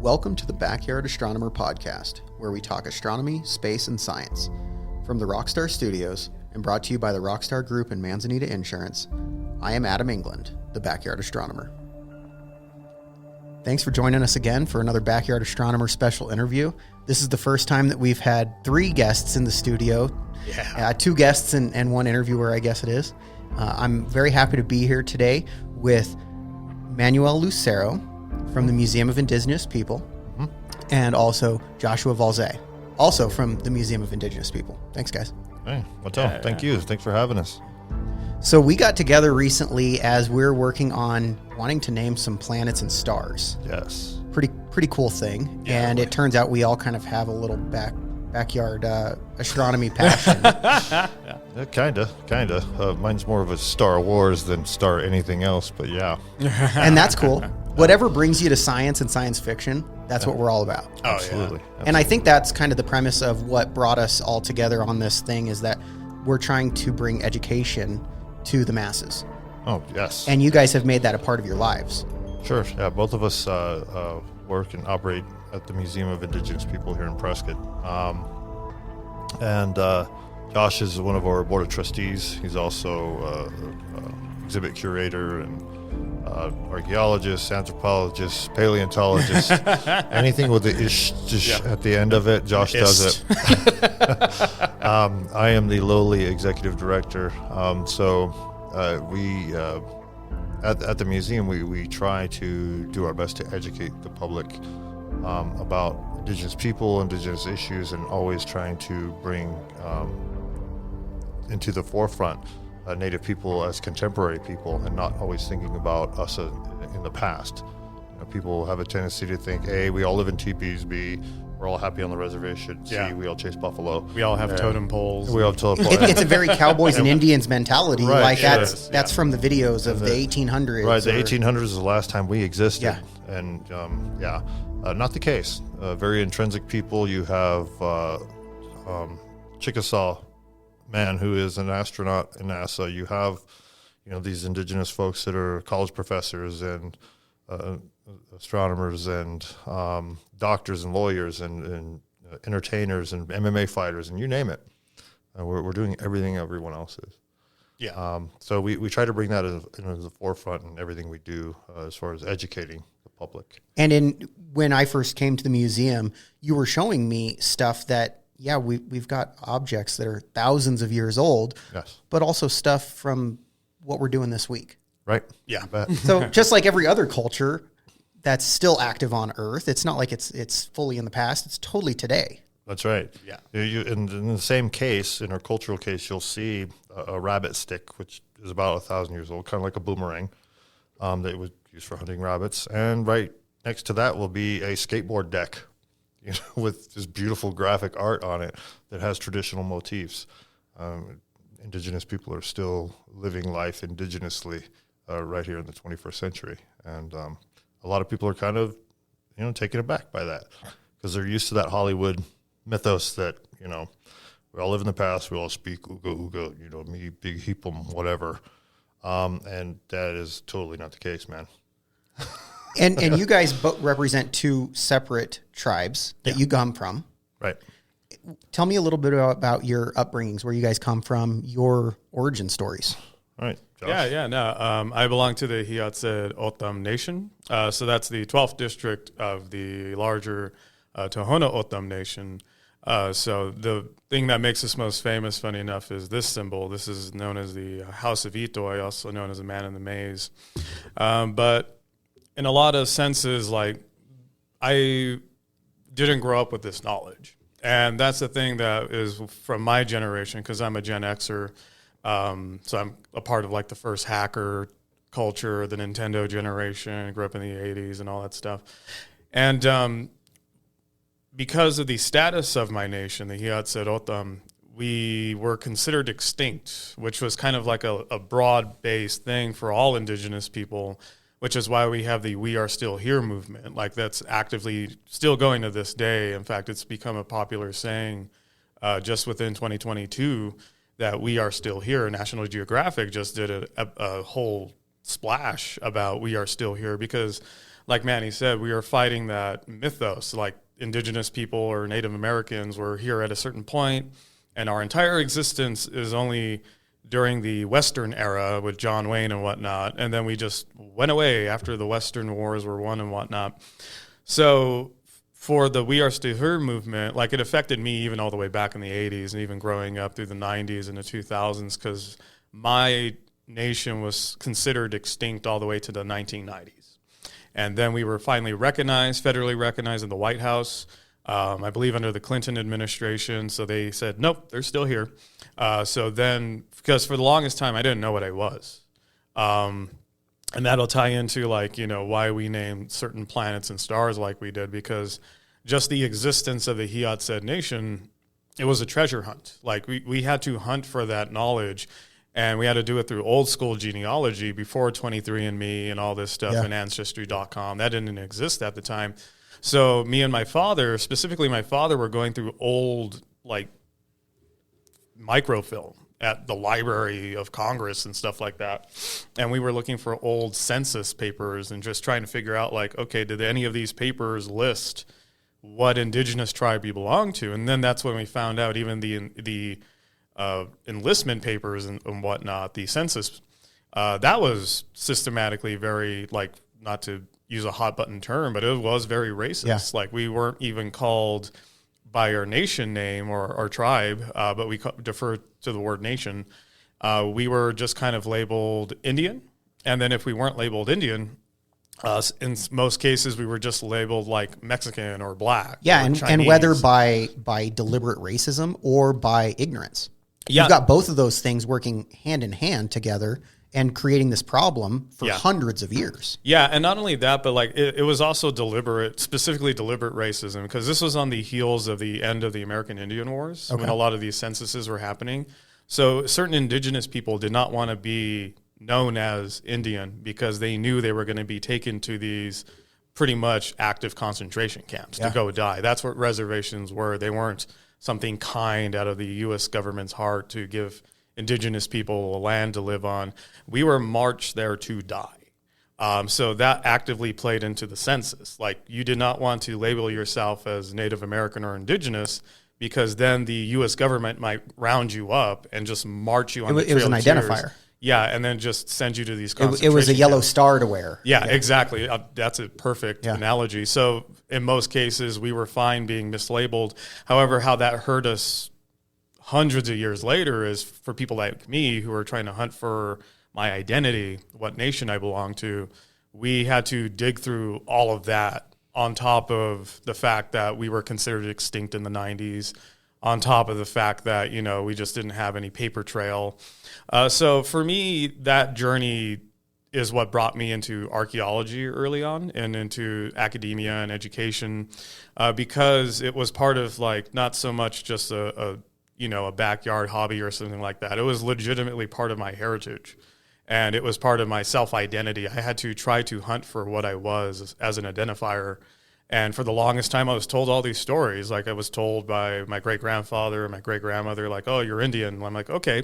Welcome to the Backyard Astronomer podcast, where we talk astronomy, space, and science. From the Rockstar Studios, and brought to you by the Rockstar Group and Manzanita Insurance, I am Adam England, the Backyard Astronomer. Thanks for joining us again for another Backyard Astronomer special interview. This is the first time that we've had 3 guests in the studio. 2 guests and 1 interviewer, I guess it is. I'm very happy to be here today with Manuel Lucero from the Museum of Indigenous People, and also Joshua Ballze, also from the Museum of Indigenous People. Thanks, guys. Hey, what's up? Thank you. Thanks for having us. So we got together recently as we're working on wanting to name some planets and stars. Yes. Pretty cool thing. Yeah, and it turns out we all kind of have a little backyard astronomy passion. Yeah, kinda. Mine's more of a Star Wars than Star anything else, but yeah. And that's cool. Whatever brings you to science and science fiction, that's what we're all about. Oh, absolutely. And I think that's kind of the premise of what brought us all together on this thing, is that we're trying to bring education to the masses. Oh, yes. And you guys have made that a part of your lives. Sure. Yeah, both of us work and operate at the Museum of Indigenous People here in Prescott. And Josh is one of our board of trustees. He's also exhibit curator and archaeologist, anthropologist, paleontologist, anything with the ish at the end of it. Josh does it. I am the lowly executive director. We at the museum, we try to do our best to educate the public about Indigenous people, Indigenous issues, and always trying to bring into the forefront Native people as contemporary people, and not always thinking about us in the past. You know, people have a tendency to think, A, we all live in teepees, B, we're all happy on the reservation, C, we all chase buffalo. We all have totem poles. We all have totem poles. It's a very cowboys and Indians mentality. Right, like that's from the videos of the 1800s. Right, the 1800s is the last time we existed. Yeah. And not the case. Very intrinsic people. You have Chickasaw man who is an astronaut in NASA. You have, these indigenous folks that are college professors and astronomers and doctors and lawyers and entertainers and MMA fighters, and you name it. We're doing everything everyone else is. Yeah. So we try to bring that into the forefront in everything we do as far as educating the public. And when I first came to the museum, you were showing me stuff that, we've got objects that are thousands of years old, yes, but also stuff from what we're doing this week. Right. Yeah. So just like every other culture that's still active on Earth, it's not like it's fully in the past. It's totally today. That's right. Yeah. In the same case, in our cultural case, you'll see a rabbit stick, which is about 1,000 years old, kind of like a boomerang that was used for hunting rabbits. And right next to that will be a skateboard deck, with this beautiful graphic art on it that has traditional motifs. Indigenous people are still living life indigenously right here in the 21st century. And a lot of people are kind of, taken aback by that because they're used to that Hollywood mythos that, we all live in the past, we all speak ooga ooga, me, big heepum, whatever. And that is totally not the case, man. And you guys both represent 2 separate tribes that you come from. Right. Tell me a little bit about your upbringings, where you guys come from, your origin stories. All right. Josh. I belong to the IAUs O'odham Nation. So that's the 12th district of the larger Tohono O'odham Nation. So the thing that makes us most famous, funny enough, is this symbol. This is known as the House of Itoi, also known as the Man in the Maze. But in a lot of senses, I didn't grow up with this knowledge. And that's the thing that is from my generation, because I'm a Gen Xer. So I'm a part of the first hacker culture, the Nintendo generation. I grew up in the 80s and all that stuff. And because of the status of my nation, the IAUs O'odham, we were considered extinct, which was kind of like a broad-based thing for all indigenous people, which is why we have the We Are Still Here movement. That's actively still going to this day. In fact, it's become a popular saying just within 2022 that we are still here. National Geographic just did a whole splash about we are still here because like Manny said, we are fighting that mythos, like indigenous people or Native Americans were here at a certain point, and our entire existence is only during the Western era with John Wayne and whatnot, and then we just went away after the Western wars were won and whatnot. So for the We Are Still Here movement, like it affected me even all the way back in the 80s and even growing up through the 90s and the 2000s, because my nation was considered extinct all the way to the 1990s. And then we were finally recognized, federally recognized in the White House, I believe under the Clinton administration. So they said, nope, they're still here. So then, because for the longest time, I didn't know what I was. And that'll tie into like, you know, why we named certain planets and stars like we did, because just the existence of the Hiotse Nation, it was a treasure hunt. Like we had to hunt for that knowledge, and we had to do it through old school genealogy before 23andMe and all this stuff and Ancestry.com. That didn't exist at the time. So me and my father, specifically my father, were going through old like microfilm at the Library of Congress and stuff like that. And we were looking for old census papers and just trying to figure out like, okay, did any of these papers list what indigenous tribe you belong to? And then that's when we found out even the enlistment papers and whatnot, the census, that was systematically very, like, not to use a hot button term, but it was very racist. Yeah. Like we weren't even called by our nation name or our tribe, but we defer to the word nation. We were just kind of labeled Indian. And then if we weren't labeled Indian, in most cases, we were just labeled like Mexican or black. Yeah, or and whether by deliberate racism or by ignorance. Yeah. You've got both of those things working hand in hand together and creating this problem for hundreds of years. Yeah, and not only that, but like it was also deliberate, specifically deliberate racism, because this was on the heels of the end of the American Indian Wars, when a lot of these censuses were happening. So certain indigenous people did not want to be known as Indian because they knew they were going to be taken to these pretty much active concentration camps to go die. That's what reservations were. They weren't something kind out of the U.S. government's heart to give indigenous people a land to live on. We were marched there to die. So that actively played into the census. Like, you did not want to label yourself as Native American or indigenous, because then the U.S. government might round you up and just march you on the trail. It was an identifier. Yeah, and then just send you to these concentration It was a yellow star to wear. Yeah, exactly. That's a perfect analogy. So in most cases, we were fine being mislabeled. However, how that hurt us hundreds of years later is for people like me who are trying to hunt for my identity, what nation I belong to. We had to dig through all of that on top of the fact that we were considered extinct in the 90s, on top of the fact that, you know, we just didn't have any paper trail. So for me, that journey is what brought me into archaeology early on and into academia and education, because it was part of, like, not so much just a backyard hobby or something like that. It was legitimately part of my heritage, and it was part of my self-identity. I had to try to hunt for what I was as an identifier. And for the longest time, I was told all these stories. Like, I was told by my great-grandfather and my great-grandmother, like, oh, you're Indian. And I'm like, okay,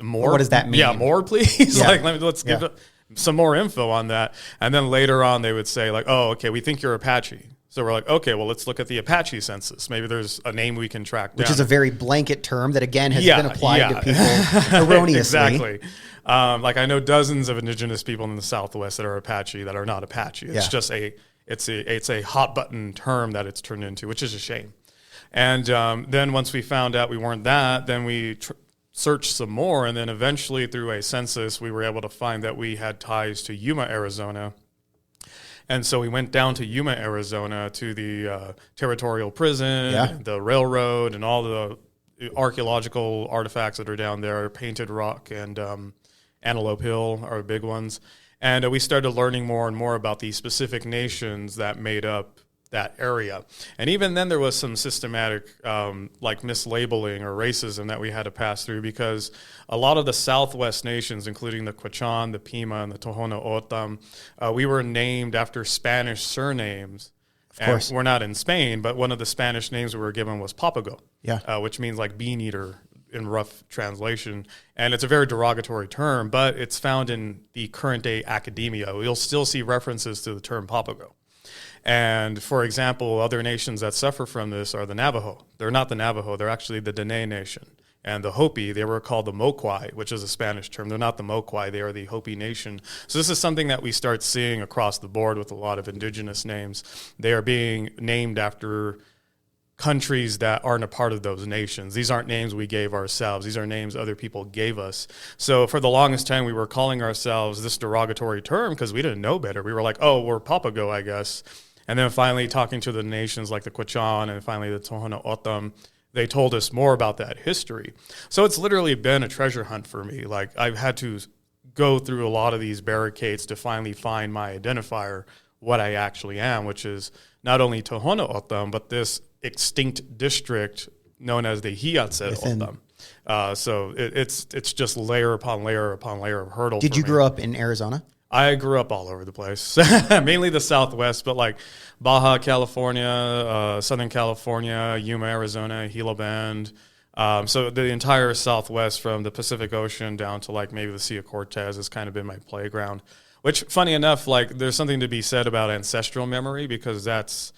more? Well, what does that mean? Yeah, more, please. Yeah. Like, let's give some more info on that. And then later on, they would say, like, oh, okay, we think you're Apache. So we're like, okay, well, let's look at the Apache census. Maybe there's a name we can track down. Which is a very blanket term that, again, has been applied to people erroneously. Exactly. Like, I know dozens of indigenous people in the Southwest that are Apache that are not Apache. It's just it's a hot button term that it's turned into, which is a shame. And then once we found out we weren't that, then we searched some more. And then eventually through a census, we were able to find that we had ties to Yuma, Arizona. And so we went down to Yuma, Arizona, to the territorial prison, the railroad, and all the archaeological artifacts that are down there. Painted Rock and Antelope Hill are big ones. And we started learning more and more about the specific nations that made up that area. And even then there was some systematic like mislabeling or racism that we had to pass through, because a lot of the Southwest nations, including the Quechan, the Pima, and the Tohono O'odham, we were named after Spanish surnames. Of course. And we're not in Spain, but one of the Spanish names we were given was Papago, which means like bean eater in rough translation. And it's a very derogatory term, but it's found in the current day academia. You'll still see references to the term Papago. And for example, other nations that suffer from this are the Navajo. They're not the Navajo, they're actually the Dene Nation. And the Hopi, they were called the Moquai, which is a Spanish term. They're not the Moquai, they are the Hopi Nation. So this is something that we start seeing across the board with a lot of indigenous names. They are being named after countries that aren't a part of those nations. These aren't names we gave ourselves. These are names other people gave us. So for the longest time, we were calling ourselves this derogatory term because we didn't know better. We were like, oh, we're Papago, I guess. And then finally talking to the nations like the Quechan and finally the Tohono O'odham, they told us more about that history. So it's literally been a treasure hunt for me. Like I've had to go through a lot of these barricades to finally find my identifier, what I actually am, which is not only Tohono O'odham, but this extinct district known as the Hiatse O'odham. So it's just layer upon layer upon layer of hurdle. Did you grow up in Arizona? I grew up all over the place, mainly the Southwest, but like Baja California, Southern California, Yuma, Arizona, Gila Bend. So the entire Southwest from the Pacific Ocean down to like maybe the Sea of Cortez has kind of been my playground, which funny enough, like there's something to be said about ancestral memory because that's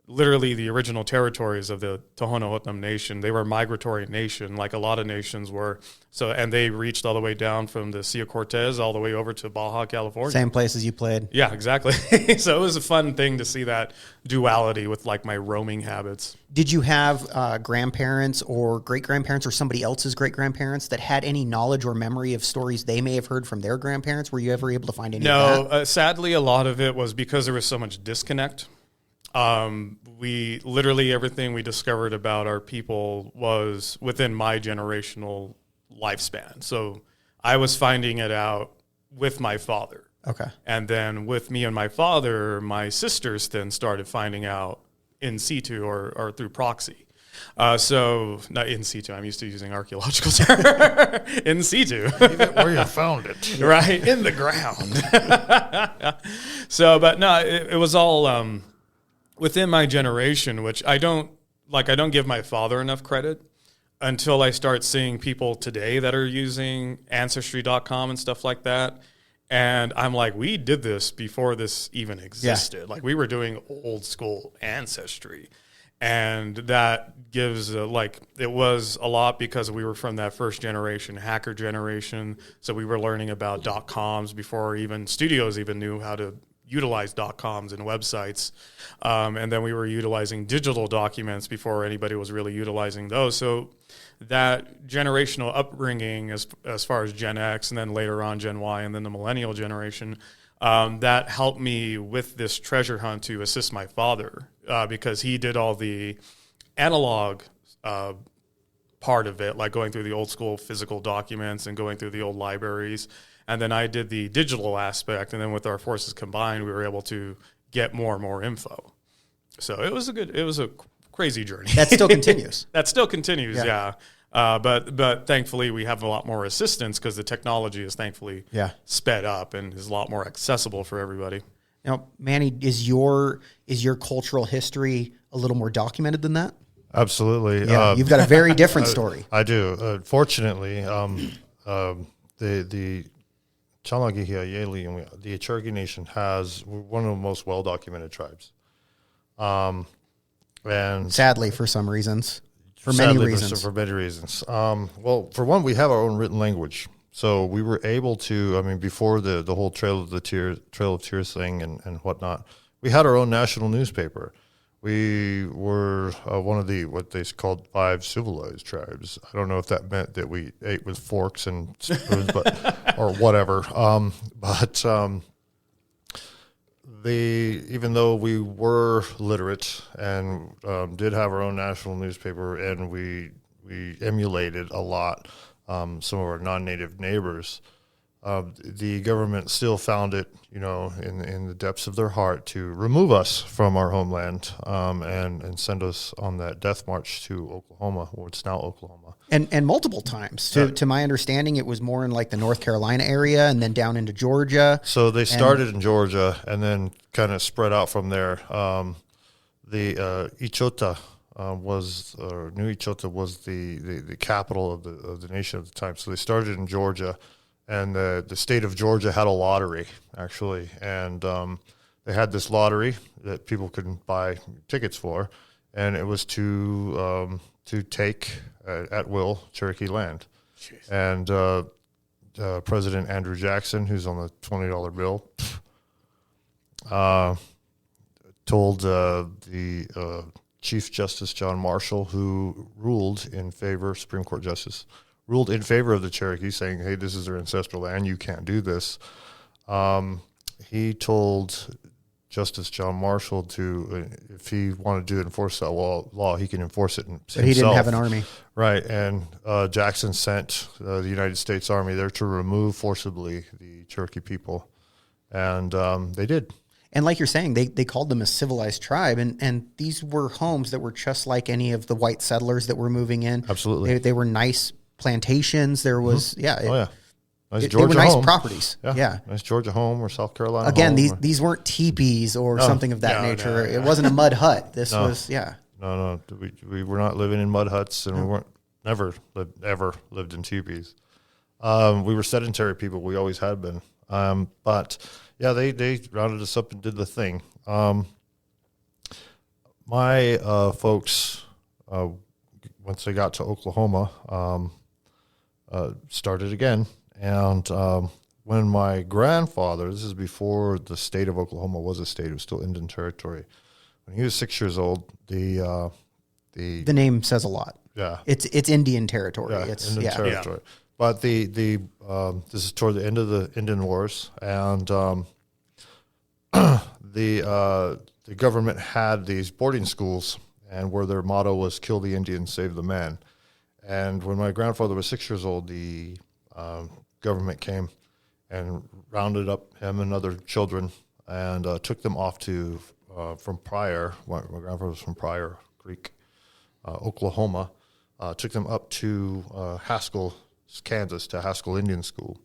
literally the original territories of the Tohono O'odham Nation. They were a migratory nation, like a lot of nations were. So, and they reached all the way down from the Sea of Cortez all the way over to Baja California. Same places you played. Yeah, exactly. So it was a fun thing to see that duality with like my roaming habits. Did you have grandparents or great-grandparents or somebody else's great-grandparents that had any knowledge or memory of stories they may have heard from their grandparents? Were you ever able to find any of that? No, sadly, a lot of it was because there was so much disconnect. We literally everything we discovered about our people was within my generational lifespan. So I was finding it out with my father. Okay. And then with me and my father, my sisters then started finding out in situ or through proxy. So not in situ, I'm used to using archaeological term. In situ. Where you found it. Right, in the ground. So, but no, it was all within my generation, which I don't give my father enough credit until I start seeing people today that are using Ancestry.com and stuff like that. And I'm like, we did this before this even existed. Yeah. Like we were doing old school ancestry. And that gives it was a lot because we were from that first generation, hacker generation. So we were learning about .coms before even studios even knew how to utilize .coms and websites. And then we were utilizing digital documents before anybody was really utilizing those. So that generational upbringing as far as Gen X and then later on Gen Y and then the millennial generation, that helped me with this treasure hunt to assist my father because he did all the analog part of it, like going through the old school physical documents and going through the old libraries. And then I did the digital aspect, and then with our forces combined, we were able to get more and more info. So it was a crazy journey. That still continues. That still continues, yeah. But thankfully, we have a lot more assistance because the technology is thankfully sped up and is a lot more accessible for everybody. Now, Manny, is your cultural history a little more documented than that? Absolutely. Yeah, you've got a very different story. I do. Fortunately, the Chalagi-Hiayeli, the Cherokee Nation has one of the most well-documented tribes. And sadly, for some reasons, for many reasons. Well, for one, we have our own written language. So we were able to, before the whole Trail of Tears thing and whatnot, we had our own national newspaper. We were one of what they called 5 civilized tribes. I don't know if that meant that we ate with forks and spoons, or whatever. Even though we were literate and did have our own national newspaper, and we emulated a lot some of our non-native neighbors, the government still found it, in the depths of their heart to remove us from our homeland and send us on that death march to Oklahoma, or it's now Oklahoma. And multiple times. To my understanding, it was more in like the North Carolina area and then down into Georgia. So they started in Georgia and then kind of spread out from there. The Ichota New Echota was the capital of the nation at the time. So they started in Georgia, and the state of Georgia had a lottery actually, and they had this lottery that people could buy tickets for, and it was to take at will Cherokee land. Jeez. And President Andrew Jackson, who's on the $20 bill, told the Chief Justice John Marshall, who ruled in favor, Supreme Court Justice, ruled in favor of the Cherokee, saying, hey, this is their ancestral land, you can't do this. He told Justice John Marshall to, if he wanted to enforce that law, he can enforce it himself. But he didn't have an army. Right, and Jackson sent the United States Army there to remove forcibly the Cherokee people, and they did. And like you're saying, they called them a civilized tribe, and these were homes that were just like any of the white settlers that were moving in. Absolutely. They were nice plantations. There was, Nice they Georgia were nice home. Properties. Yeah. Nice Georgia home or South Carolina Again, home. these weren't teepees or something of that nature. It wasn't a mud hut. This was, No, we were not living in mud huts, and we weren't ever lived in teepees. We were sedentary people. We always had been. But yeah, they rounded us up and did the thing. My folks, once they got to Oklahoma, started again. And when my grandfather, this is before the state of Oklahoma was a state, it was still Indian Territory. When he was 6 years old, the name says a lot. Yeah, it's Indian Territory. Yeah, It's Indian Territory. Yeah. But this is toward the end of the Indian Wars, and the government had these boarding schools, and where their motto was "Kill the Indian, save the man." And when my grandfather was 6 years old, the government came and rounded up him and other children and took them off to from Pryor. My grandfather was from Pryor Creek, Oklahoma. Took them up to Haskell, Kansas, to Haskell Indian School.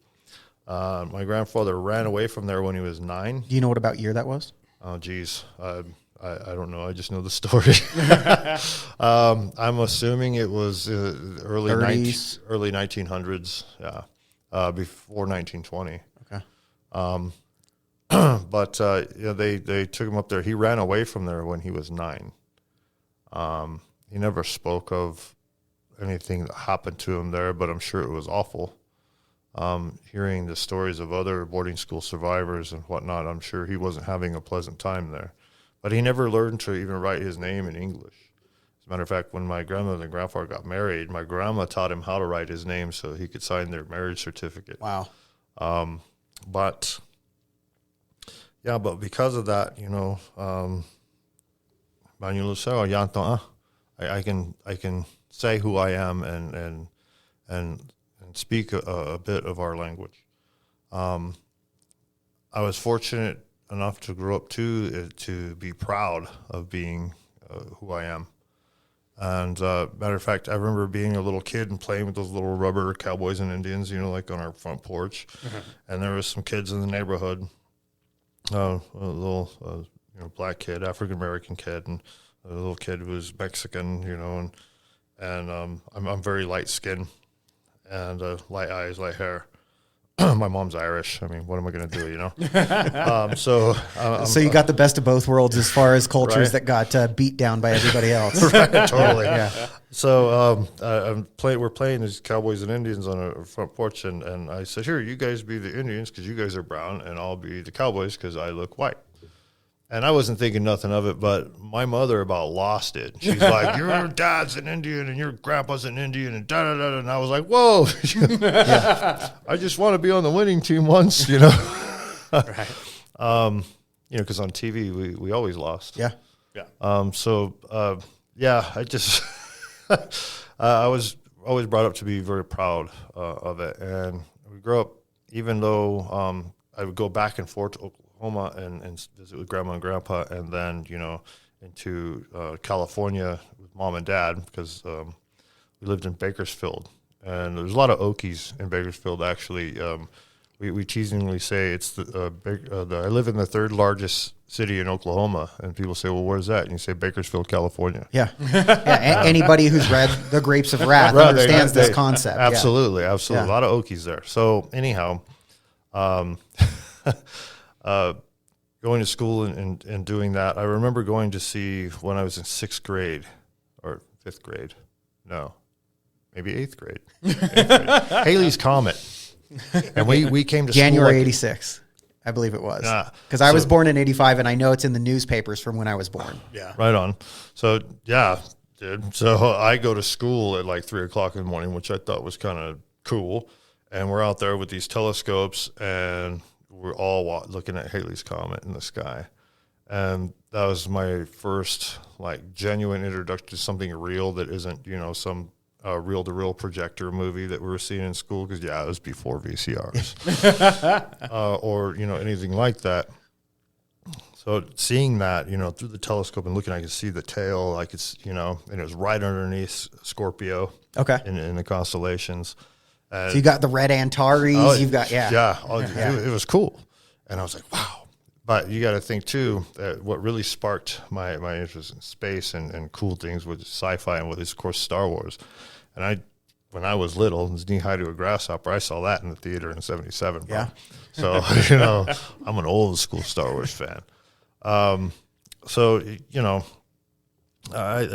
My grandfather ran away from there when he was 9. Do you know what about year that was? Oh, geez. I don't know. I just know the story. I'm assuming it was early 1900s. Yeah, before 1920. Okay. But they took him up there. He ran away from there when he was 9. He never spoke of anything that happened to him there, but I'm sure it was awful. Hearing the stories of other boarding school survivors and whatnot, I'm sure he wasn't having a pleasant time there. But he never learned to even write his name in English. As a matter of fact, when my grandmother and grandfather got married, my grandma taught him how to write his name so he could sign their marriage certificate. Wow. But because of that, Manuel Lucero, I can say who I am and speak a bit of our language. I was fortunate enough to grow up to be proud of being who I am. And matter of fact, I remember being a little kid and playing with those little rubber cowboys and Indians, like on our front porch. Mm-hmm. And there was some kids in the neighborhood, a little black kid, African American kid, and a little kid who was Mexican, and I'm very light skinned and light eyes, light hair. My mom's Irish. I mean, what am I going to do, So you got the best of both worlds as far as cultures that got beat down by everybody else. Right, totally. Yeah. So we're playing these cowboys and Indians on a front porch, and I said, here, you guys be the Indians because you guys are brown, and I'll be the cowboys because I look white. And I wasn't thinking nothing of it, but my mother about lost it. She's like, your dad's an Indian and your grandpa's an Indian and da-da-da-da. And I was like, whoa. I just want to be on the winning team once, Right. Because on TV, we always lost. Yeah. Yeah. I just, I was always brought up to be very proud of it. And we grew up, even though I would go back and forth to Oklahoma and visit with grandma and grandpa, and then into California with mom and dad because we lived in Bakersfield, and there's a lot of Okies in Bakersfield actually. we teasingly say it's I live in the third largest city in Oklahoma, and people say, well, where's that? And you say Bakersfield, California. Yeah. Anybody who's read The Grapes of Wrath understands this concept. Absolutely. Yeah. A lot of Okies there. So anyhow, going to school and doing that, I remember going to see when I was in 6th grade or 5th grade. No, maybe 8th grade. Halley's Comet. And we came to January school 86, I believe it was. Because I was born in 85, and I know it's in the newspapers from when I was born. Yeah. Right on. So, yeah, dude. So I go to school at like 3 o'clock in the morning, which I thought was kind of cool. And we're out there with these telescopes, and we're all looking at Halley's Comet in the sky. And that was my first, like, genuine introduction to something real that isn't, some reel-to-reel projector movie that we were seeing in school, because it was before VCRs or anything like that. So seeing that through the telescope and looking, I could see the tail, like it's and it was right underneath Scorpio. Okay. In the constellations. So you got the red Antares. You've got it was cool, and I was like, wow. But you got to think too that what really sparked my interest in space and cool things with sci-fi and with, of course, Star Wars. And when I was little, it was knee high to a grasshopper. I saw that in the theater in '77. Bro. Yeah. So I'm an old school Star Wars fan. I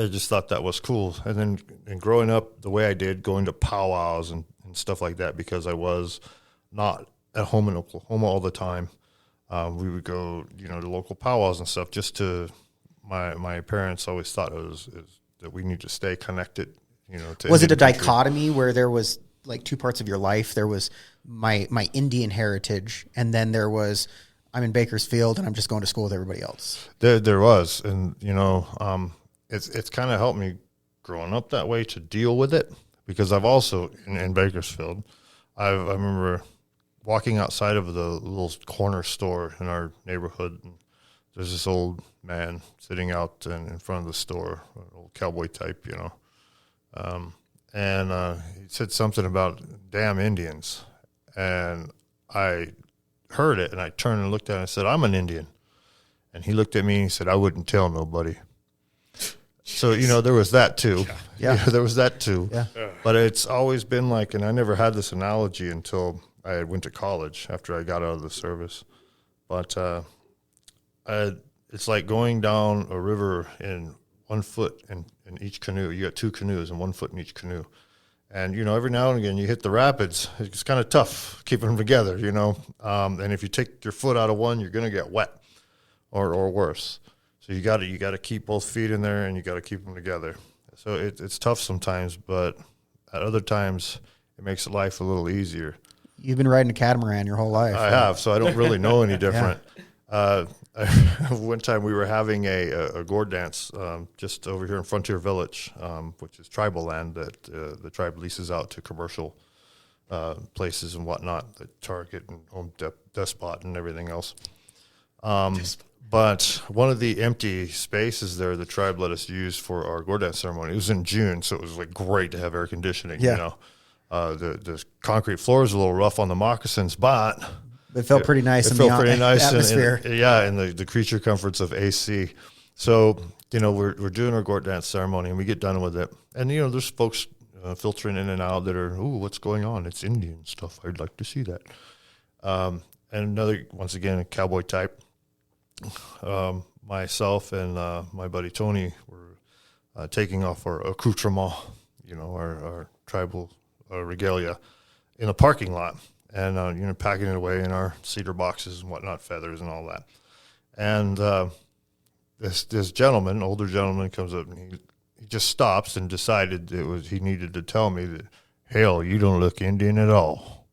just thought that was cool. And then growing up the way I did, going to powwows and stuff like that, because I was not at home in Oklahoma all the time. We would go, to local powwows and stuff. Just to my parents always thought that we need to stay connected. Was it a dichotomy where there was like two parts of your life? There was my Indian heritage, and then there was I'm in Bakersfield and I'm just going to school with everybody else. There was, and it's kind of helped me growing up that way to deal with it, because I've also in Bakersfield, I remember walking outside of the little corner store in our neighborhood, and there's this old man sitting out in front of the store, an old cowboy type, and he said something about damn Indians, and I heard it, and I turned and looked at him and said, I'm an Indian. And he looked at me and he said, I wouldn't tell nobody. So, there was that too. Yeah. There was that too. Yeah. But it's always been like, and I never had this analogy until I went to college after I got out of the service. But it's like going down a river in 1 foot in each canoe. You got 2 canoes and 1 foot in each canoe. And, every now and again you hit the rapids. It's kind of tough keeping them together, and if you take your foot out of one, you're going to get wet or worse. So you got to keep both feet in there, and you got to keep them together. So it's tough sometimes, but at other times it makes life a little easier. You've been riding a catamaran your whole life. I have, so I don't really know any different. One time we were having a gourd dance just over here in Frontier Village, which is tribal land that the tribe leases out to commercial places and whatnot, the Target and Home Depot and everything else. But one of the empty spaces there, the tribe let us use for our gourd dance ceremony. It was in June, so it was like great to have air conditioning. Yeah. The concrete floor is a little rough on the moccasins, but it felt pretty nice. It felt pretty nice atmosphere. In the creature comforts of AC. So we're doing our gourd dance ceremony, and we get done with it, and there's folks filtering in and out that are, ooh, what's going on? It's Indian stuff. I'd like to see that. And another, once again, a cowboy type. Myself and my buddy Tony were taking off our accoutrement, our tribal regalia, in a parking lot, and packing it away in our cedar boxes and whatnot, feathers and all that. And this gentleman, older gentleman, comes up and he just stops and decided he needed to tell me that, hell, you don't look Indian at all.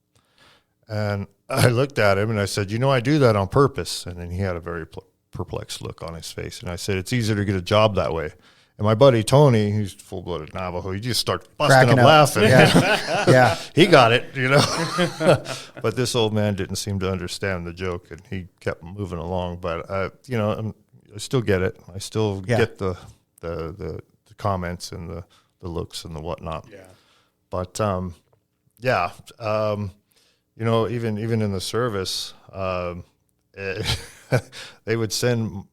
And I looked at him and I said, I do that on purpose. And then he had a very perplexed look on his face. And I said, it's easier to get a job that way. And my buddy Tony, he's full-blooded Navajo, he just starts busting up laughing. Yeah. Yeah. He got it, But this old man didn't seem to understand the joke, and he kept moving along. But I still get it. I still get the comments and the looks and the whatnot. Yeah. But even in the service, they would send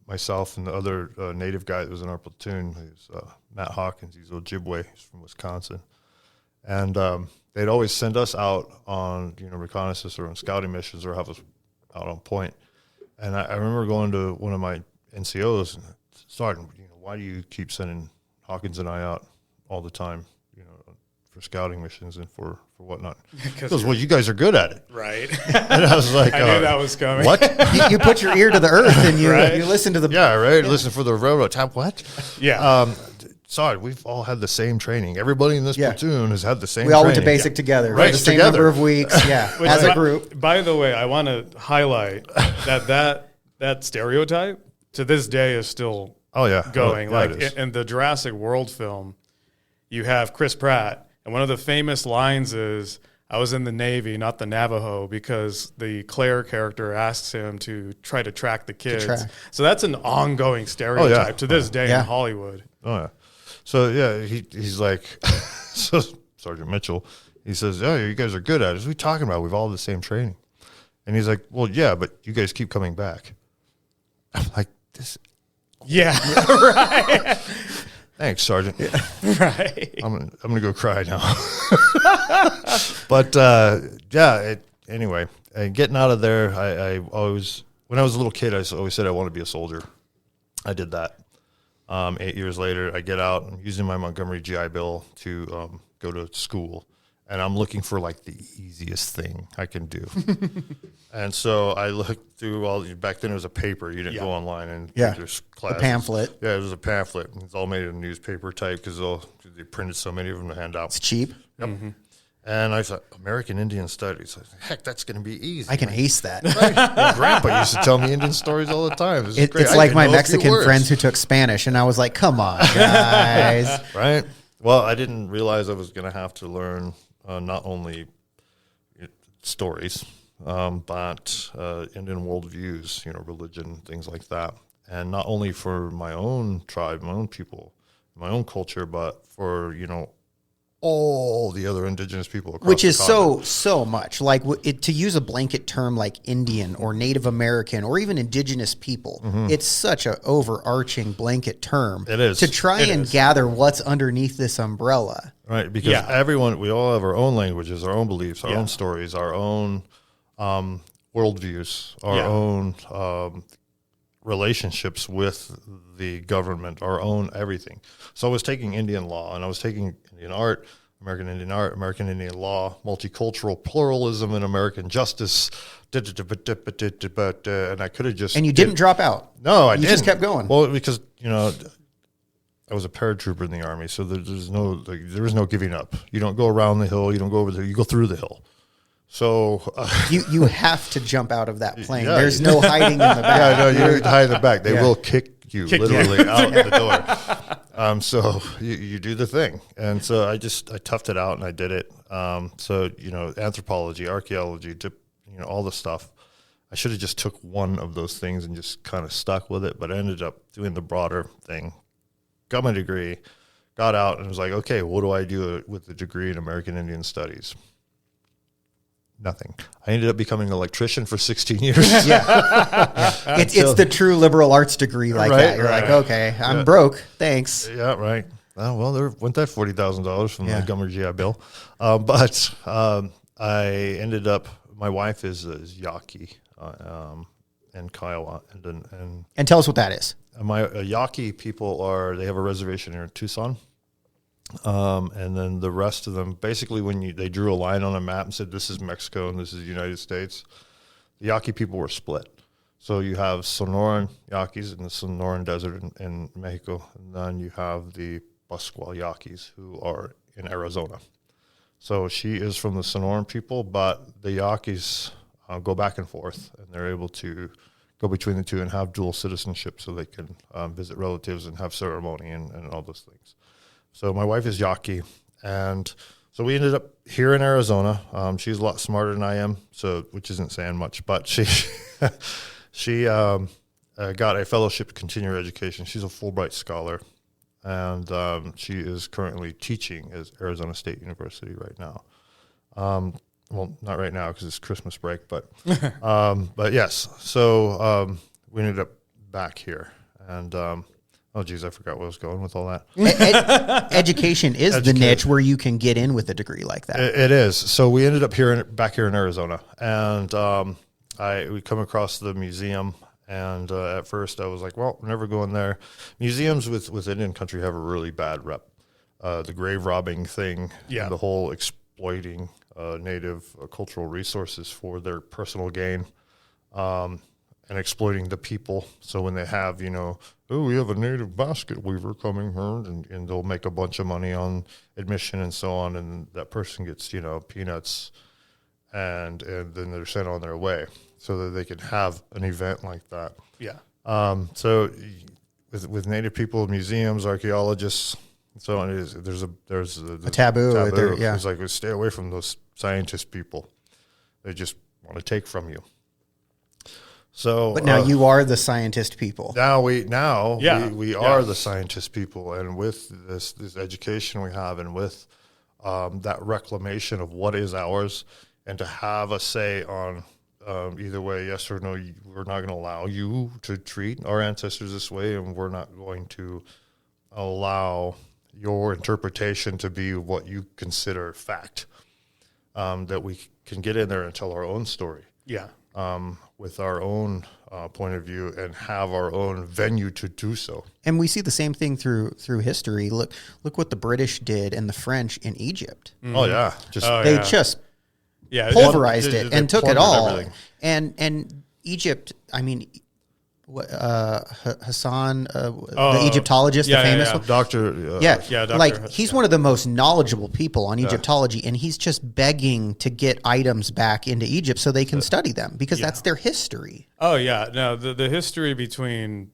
myself and the other native guy that was in our platoon, who's Matt Hawkins. He's Ojibwe. He's from Wisconsin. And they'd always send us out on, reconnaissance or on scouting missions or have us out on point. And I remember going to one of my NCOs and starting, why do you keep sending Hawkins and I out all the time, for scouting missions and for whatnot? Because, well, you guys are good at it. Right. And I was like, I knew that was coming. What? You put your ear to the earth and you Right. you listen to the Listen for the railroad tap. What? Yeah. Sorry, we've all had the same training. Everybody in this Yeah. platoon has had the same We all training. went to basic together, Right, for the same together. number of weeks, Which, as a group. By the way, I want to highlight that stereotype to this day is still going. Yeah, it is. In the Jurassic World film, you have Chris Pratt, and one of the famous lines is, "I was in the Navy, not the Navajo," because the Claire character asks him to try to track the kids. So that's an ongoing stereotype to this day in Hollywood. Oh, yeah. So, he's like, so Sergeant Mitchell, he says, you guys are good at it. What are we talking about? We've all had the same training. And he's like, well, yeah, but you guys keep coming back. I'm like, this. Yeah, right. Thanks, Sergeant. Right. I'm gonna go cry now. But, anyway, getting out of there, I always, when I was a little kid, I always said I wanted to be a soldier. I did that. 8 years later, I get out. I'm using my Montgomery GI Bill to go to school, and I'm looking for like the easiest thing I can do. And so I looked through back then it was a paper. You didn't go online and there's classes. A pamphlet. Yeah, it was a pamphlet. It's all made in newspaper type because they printed so many of them to hand out. It's cheap. Yep. Mm-hmm. And I thought, American Indian Studies. Heck, that's going to be easy. I can ace that. Right. My grandpa used to tell me Indian stories all the time. It's like my Mexican friends who took Spanish, and I was like, come on, guys. Right? Well, I didn't realize I was going to have to learn not only stories, but Indian worldviews, religion, things like that. And not only for my own tribe, my own people, my own culture, but for, all the other indigenous people across Which is the continent. so much. Like, to use a blanket term like Indian or Native American or even indigenous people, it's such an overarching blanket term. It is. To try and gather what's underneath this umbrella. Right, because we all have our own languages, our own beliefs, our own stories, our own worldviews, our own relationships with the government, our own everything. So I was taking Indian law, and I was taking Indian art, American Indian law, multicultural pluralism, and American justice. And I could have just... And you didn't drop out. No, I didn't. You just kept going. Well, because, I was a paratrooper in the Army, so there was no giving up. You don't go around the hill, you don't go over there, you go through the hill. So you have to jump out of that plane. There's no hiding in the back. Yeah, no, you don't hide in the back. They will kick you literally out the door. So you do the thing. And so I toughed it out and I did it. So, anthropology, archaeology, all the stuff. I should have just took one of those things and just kind of stuck with it, but I ended up doing the broader thing. Got my degree, got out, and was like, okay, what do I do with the degree in American Indian Studies? Nothing. I ended up becoming an electrician for 16 years. It's the true liberal arts degree like that. You're like, okay, I'm broke. Thanks. Yeah, right. Well, there went that $40,000 from the Montgomery GI Bill. But I ended up, my wife is Yaqui and Kiowa. And tell us what that is. My Yaqui people they have a reservation here in Tucson. And then the rest of them, basically when they drew a line on a map and said, this is Mexico and this is the United States, the Yaqui people were split. So you have Sonoran Yaquis in the Sonoran Desert in Mexico, and then you have the Pascual Yaquis who are in Arizona. So she is from the Sonoran people, but the Yaquis go back and forth, and they're able to go between the two and have dual citizenship so they can visit relatives and have ceremony and all those things. So my wife is Yaqui, and so we ended up here in Arizona. She's a lot smarter than I am, which isn't saying much, but she got a fellowship in continuing education. She's a Fulbright scholar, and she is currently teaching at Arizona State University right now. well, not right now because it's Christmas break, but yes. So we ended up back here, and oh geez, I forgot where I was going with all that. Education is the niche where you can get in with a degree like that. It is. So we ended up back here in Arizona, and we come across the museum. And at first I was like, well, we're never going there. Museums with Indian country have a really bad rep. The grave robbing thing, and the whole exploiting native cultural resources for their personal gain, and exploiting the people. So when they have, we have a native basket weaver coming here, and they'll make a bunch of money on admission and so on, and that person gets, peanuts, and then they're sent on their way, so that they can have an event like that. Yeah. So with Native people, museums, archaeologists, and so on, there's a taboo. It's like, stay away from those scientist people. They just want to take from you. So, but now you are the scientist people. Now we are the scientist people, and with this education we have, and with that reclamation of what is ours, and to have a say on either way, yes or no, we're not going to allow you to treat our ancestors this way, and we're not going to allow your interpretation to be what you consider fact. That we can get in there and tell our own story. Yeah. With our own point of view, and have our own venue to do so. And we see the same thing through history. Look what the British did and the French in Egypt. Mm-hmm. Oh yeah, they just pulverized it and took it all. Everything. And Egypt, I mean, Hassan, the Egyptologist, the famous one. Doctor. He's one of the most knowledgeable people on Egyptology, and he's just begging to get items back into Egypt so they can study them, because that's their history. Oh yeah, no, the history between,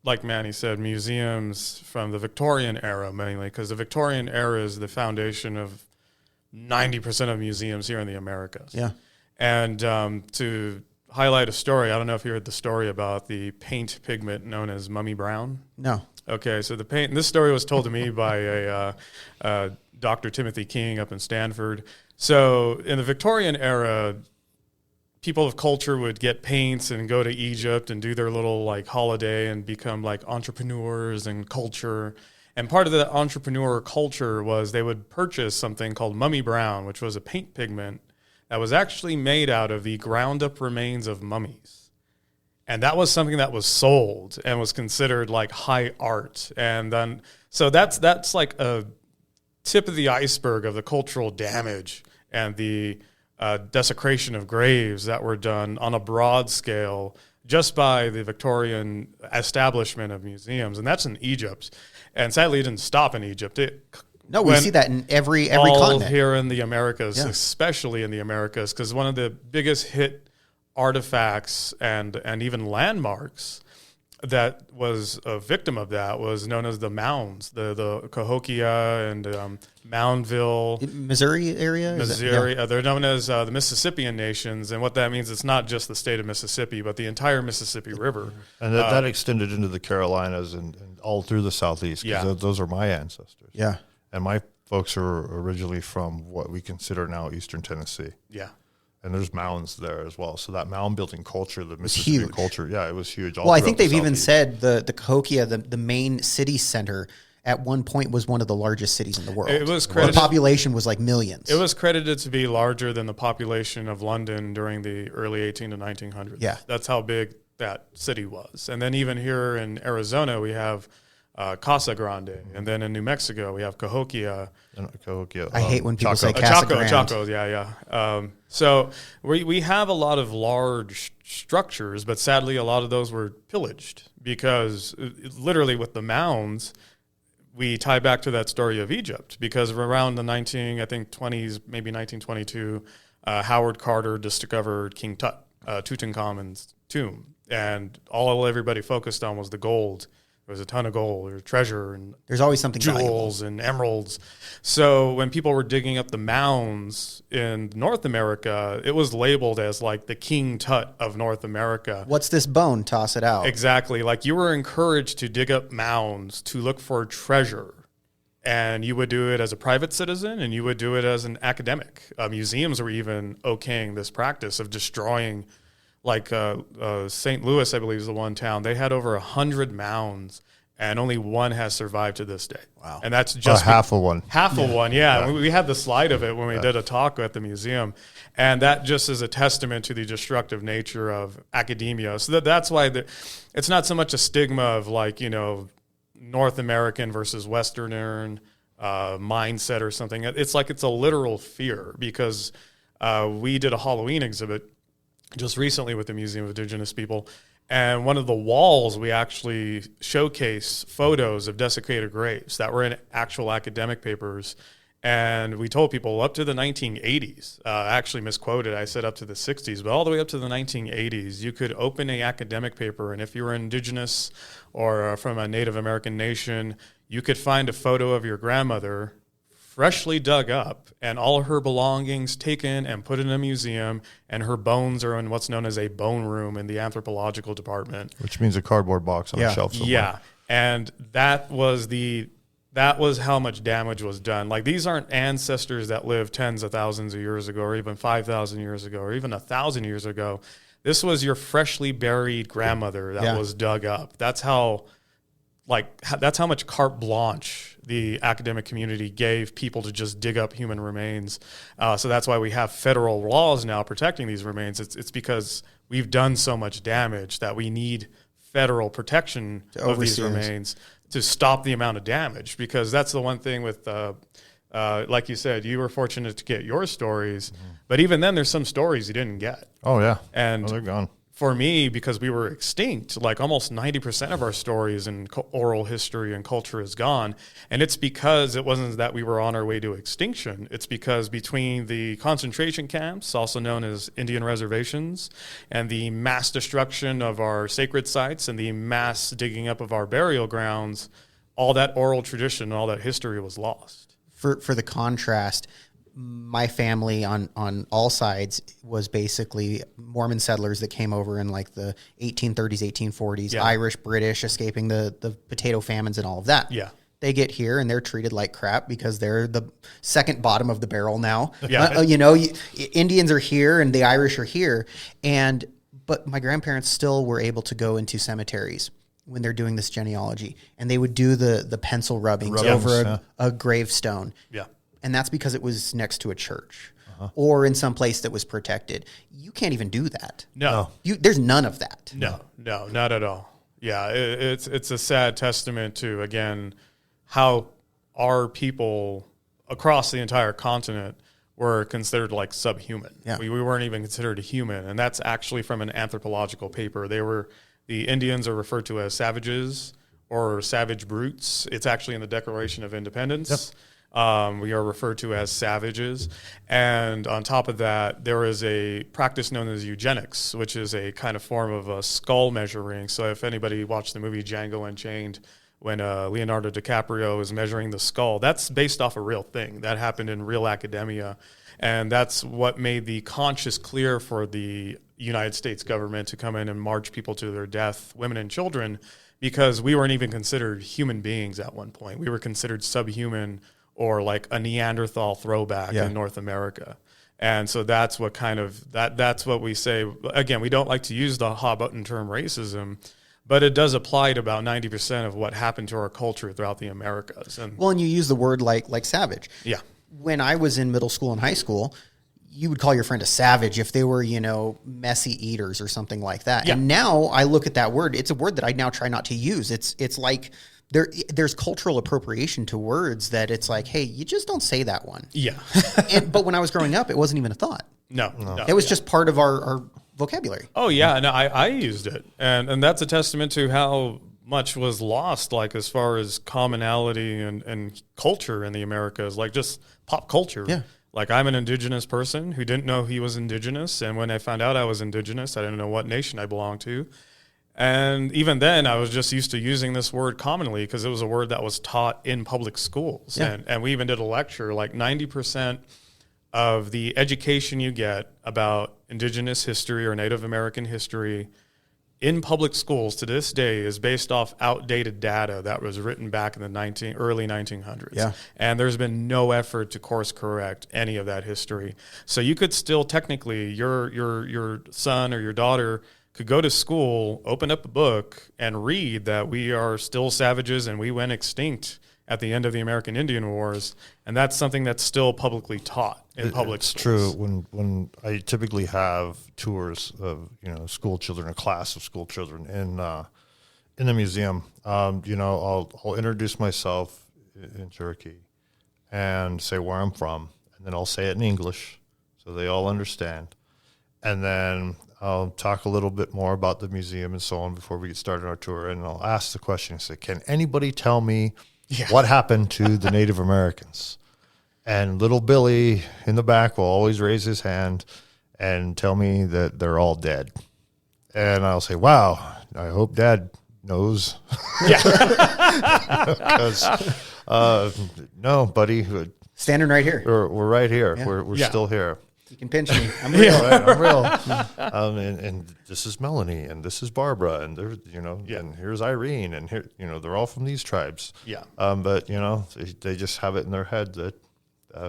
like Manny said, museums from the Victorian era mainly, because the Victorian era is the foundation of 90% of museums here in the Americas. Yeah, and to highlight a story. I don't know if you heard the story about the paint pigment known as mummy brown. No. Okay, so the paint. And this story was told to me by Dr. Timothy King up in Stanford. So in the Victorian era, people of culture would get paints and go to Egypt and do their little holiday and become entrepreneurs and culture. And part of the entrepreneur culture was they would purchase something called mummy brown, which was a paint pigment that was actually made out of the ground up remains of mummies. And that was something that was sold and was considered high art. And then, so that's like a tip of the iceberg of the cultural damage and the desecration of graves that were done on a broad scale just by the Victorian establishment of museums. And that's in Egypt. And sadly, it didn't stop in Egypt. We see that in every continent here in the Americas, especially in the Americas, because one of the biggest hit artifacts and even landmarks that was a victim of that was known as the mounds, the Cahokia and Moundville, Missouri area. They're known as the Mississippian nations, and what that means, it's not just the state of Mississippi, but the entire Mississippi River, and that extended into the Carolinas and all through the Southeast. Those are my ancestors. Yeah. And my folks are originally from what we consider now Eastern Tennessee. Yeah. And there's mounds there as well. So that mound building culture, the Mississippi culture, it was huge. Well, I think they've even said the Cahokia, the main city center, at one point was one of the largest cities in the world. It was credited, the population was millions. It was credited to be larger than the population of London during the early 18 to 1900s. Yeah. That's how big that city was. And then even here in Arizona, we have Casa Grande, and then in New Mexico we have Cahokia. I hate when people say Casa Grande. Chaco, so we have a lot of large structures, but sadly a lot of those were pillaged because literally with the mounds, we tie back to that story of Egypt, because around the 20s, maybe 1922, Howard Carter discovered King Tut, Tutankhamun's tomb, and all everybody focused on was the gold. There was a ton of gold or treasure, and there's always something jewels valuable. And emeralds. So when people were digging up the mounds in North America, it was labeled as the King Tut of North America. What's this bone? Toss it out. Exactly. You were encouraged to dig up mounds to look for treasure. And you would do it as a private citizen, and you would do it as an academic. Museums were even okaying this practice of destroying, like St. Louis, I believe, is the one town. They had over 100 mounds, and only one has survived to this day. Wow. And that's just half of one. Half of one, yeah. We had the slide of it when we did a talk at the museum. And that just is a testament to the destructive nature of academia. So that's why it's not so much a stigma of like, North American versus Westerner mindset or something. It's like it's a literal fear because we did a Halloween exhibit just recently with the Museum of Indigenous People. And one of the walls, we actually showcase photos of desiccated graves that were in actual academic papers. And we told people up to the 1980s, I actually misquoted, I said up to the 60s, but all the way up to the 1980s, you could open an academic paper, and if you were indigenous or from a Native American nation, you could find a photo of your grandmother freshly dug up and all of her belongings taken and put in a museum, and her bones are in what's known as a bone room in the anthropological department. Which means a cardboard box on a shelf somewhere. Yeah, and that was how much damage was done. Like, these aren't ancestors that lived tens of thousands of years ago, or even 5,000 years ago, or even 1,000 years ago. This was your freshly buried grandmother that was dug up. That's how much carte blanche the academic community gave people to just dig up human remains. So that's why we have federal laws now protecting these remains. It's because we've done so much damage that we need federal protection of these remains to stop the amount of damage, because that's the one thing with, like you said, you were fortunate to get your stories, but even then there's some stories you didn't get. Oh, yeah. And they're gone. For me, because we were extinct, like almost 90% of our stories and oral history and culture is gone. And it's because it wasn't that we were on our way to extinction. It's because between the concentration camps, also known as Indian reservations, and the mass destruction of our sacred sites and the mass digging up of our burial grounds, all that oral tradition, all that history was lost. For the contrast, my family on all sides was basically Mormon settlers that came over in like the 1830s, 1840s, Irish, British, escaping the potato famines and all of that. Yeah. They get here and they're treated like crap because they're the second bottom of the barrel now. Yeah. Indians are here and the Irish are here. But my grandparents still were able to go into cemeteries when they're doing this genealogy, and they would do the pencil rubbings over a gravestone. Yeah. And that's because it was next to a church or in some place that was protected. You can't even do that. No. There's none of that. No, not at all. Yeah, it's a sad testament to, again, how our people across the entire continent were considered like subhuman. Yeah. We weren't even considered a human. And that's actually from an anthropological paper. The Indians are referred to as savages or savage brutes. It's actually in the Declaration of Independence. Yep. We are referred to as savages. And on top of that, there is a practice known as eugenics, which is a kind of form of a skull measuring. So if anybody watched the movie Django Unchained, when Leonardo DiCaprio is measuring the skull, that's based off a real thing. That happened in real academia. And that's what made the conscience clear for the United States government to come in and march people to their death, women and children, because we weren't even considered human beings at one point. We were considered subhuman, or like a Neanderthal throwback in North America. And so that's what that's what we say. Again, we don't like to use the hot button term racism, but it does apply to about 90% of what happened to our culture throughout the Americas. And you use the word like savage. Yeah. When I was in middle school and high school, you would call your friend a savage if they were, messy eaters or something like that. Yeah. And now I look at that word, it's a word that I now try not to use. It's like, there's cultural appropriation to words that it's like, hey, you just don't say that one. Yeah. But when I was growing up, it wasn't even a thought. No. It was just part of our vocabulary. Oh, yeah. No, I used it. And that's a testament to how much was lost, like as far as commonality and culture in the Americas, like just pop culture. Yeah. Like, I'm an indigenous person who didn't know he was indigenous. And when I found out I was indigenous, I didn't know what nation I belonged to. And even then, I was just used to using this word commonly because it was a word that was taught in public schools. Yeah. And we even did a lecture, like 90% of the education you get about indigenous history or Native American history in public schools to this day is based off outdated data that was written back in the early 1900s. Yeah. And there's been no effort to course correct any of that history. So you could still technically, your son or your daughter could go to school, open up a book, and read that we are still savages and we went extinct at the end of the American Indian Wars, and that's something that's still publicly taught in public schools. True. When I typically have tours of school children, a class of school children in the museum, I'll introduce myself in Cherokee and say where I'm from, and then I'll say it in English so they all understand, and then I'll talk a little bit more about the museum and so on before we get started on our tour, and I'll ask the question and say, can anybody tell me what happened to the Native Americans? And little Billy in the back will always raise his hand and tell me that they're all dead. And I'll say, wow, I hope Dad knows. Because, no, buddy. Standing right here. We're right here. Yeah. We're still here. You can pinch me. I'm real. Right, I'm real. And this is Melanie, and this is Barbara, and there's and here's Irene, and here they're all from these tribes. Yeah. But they just have it in their head that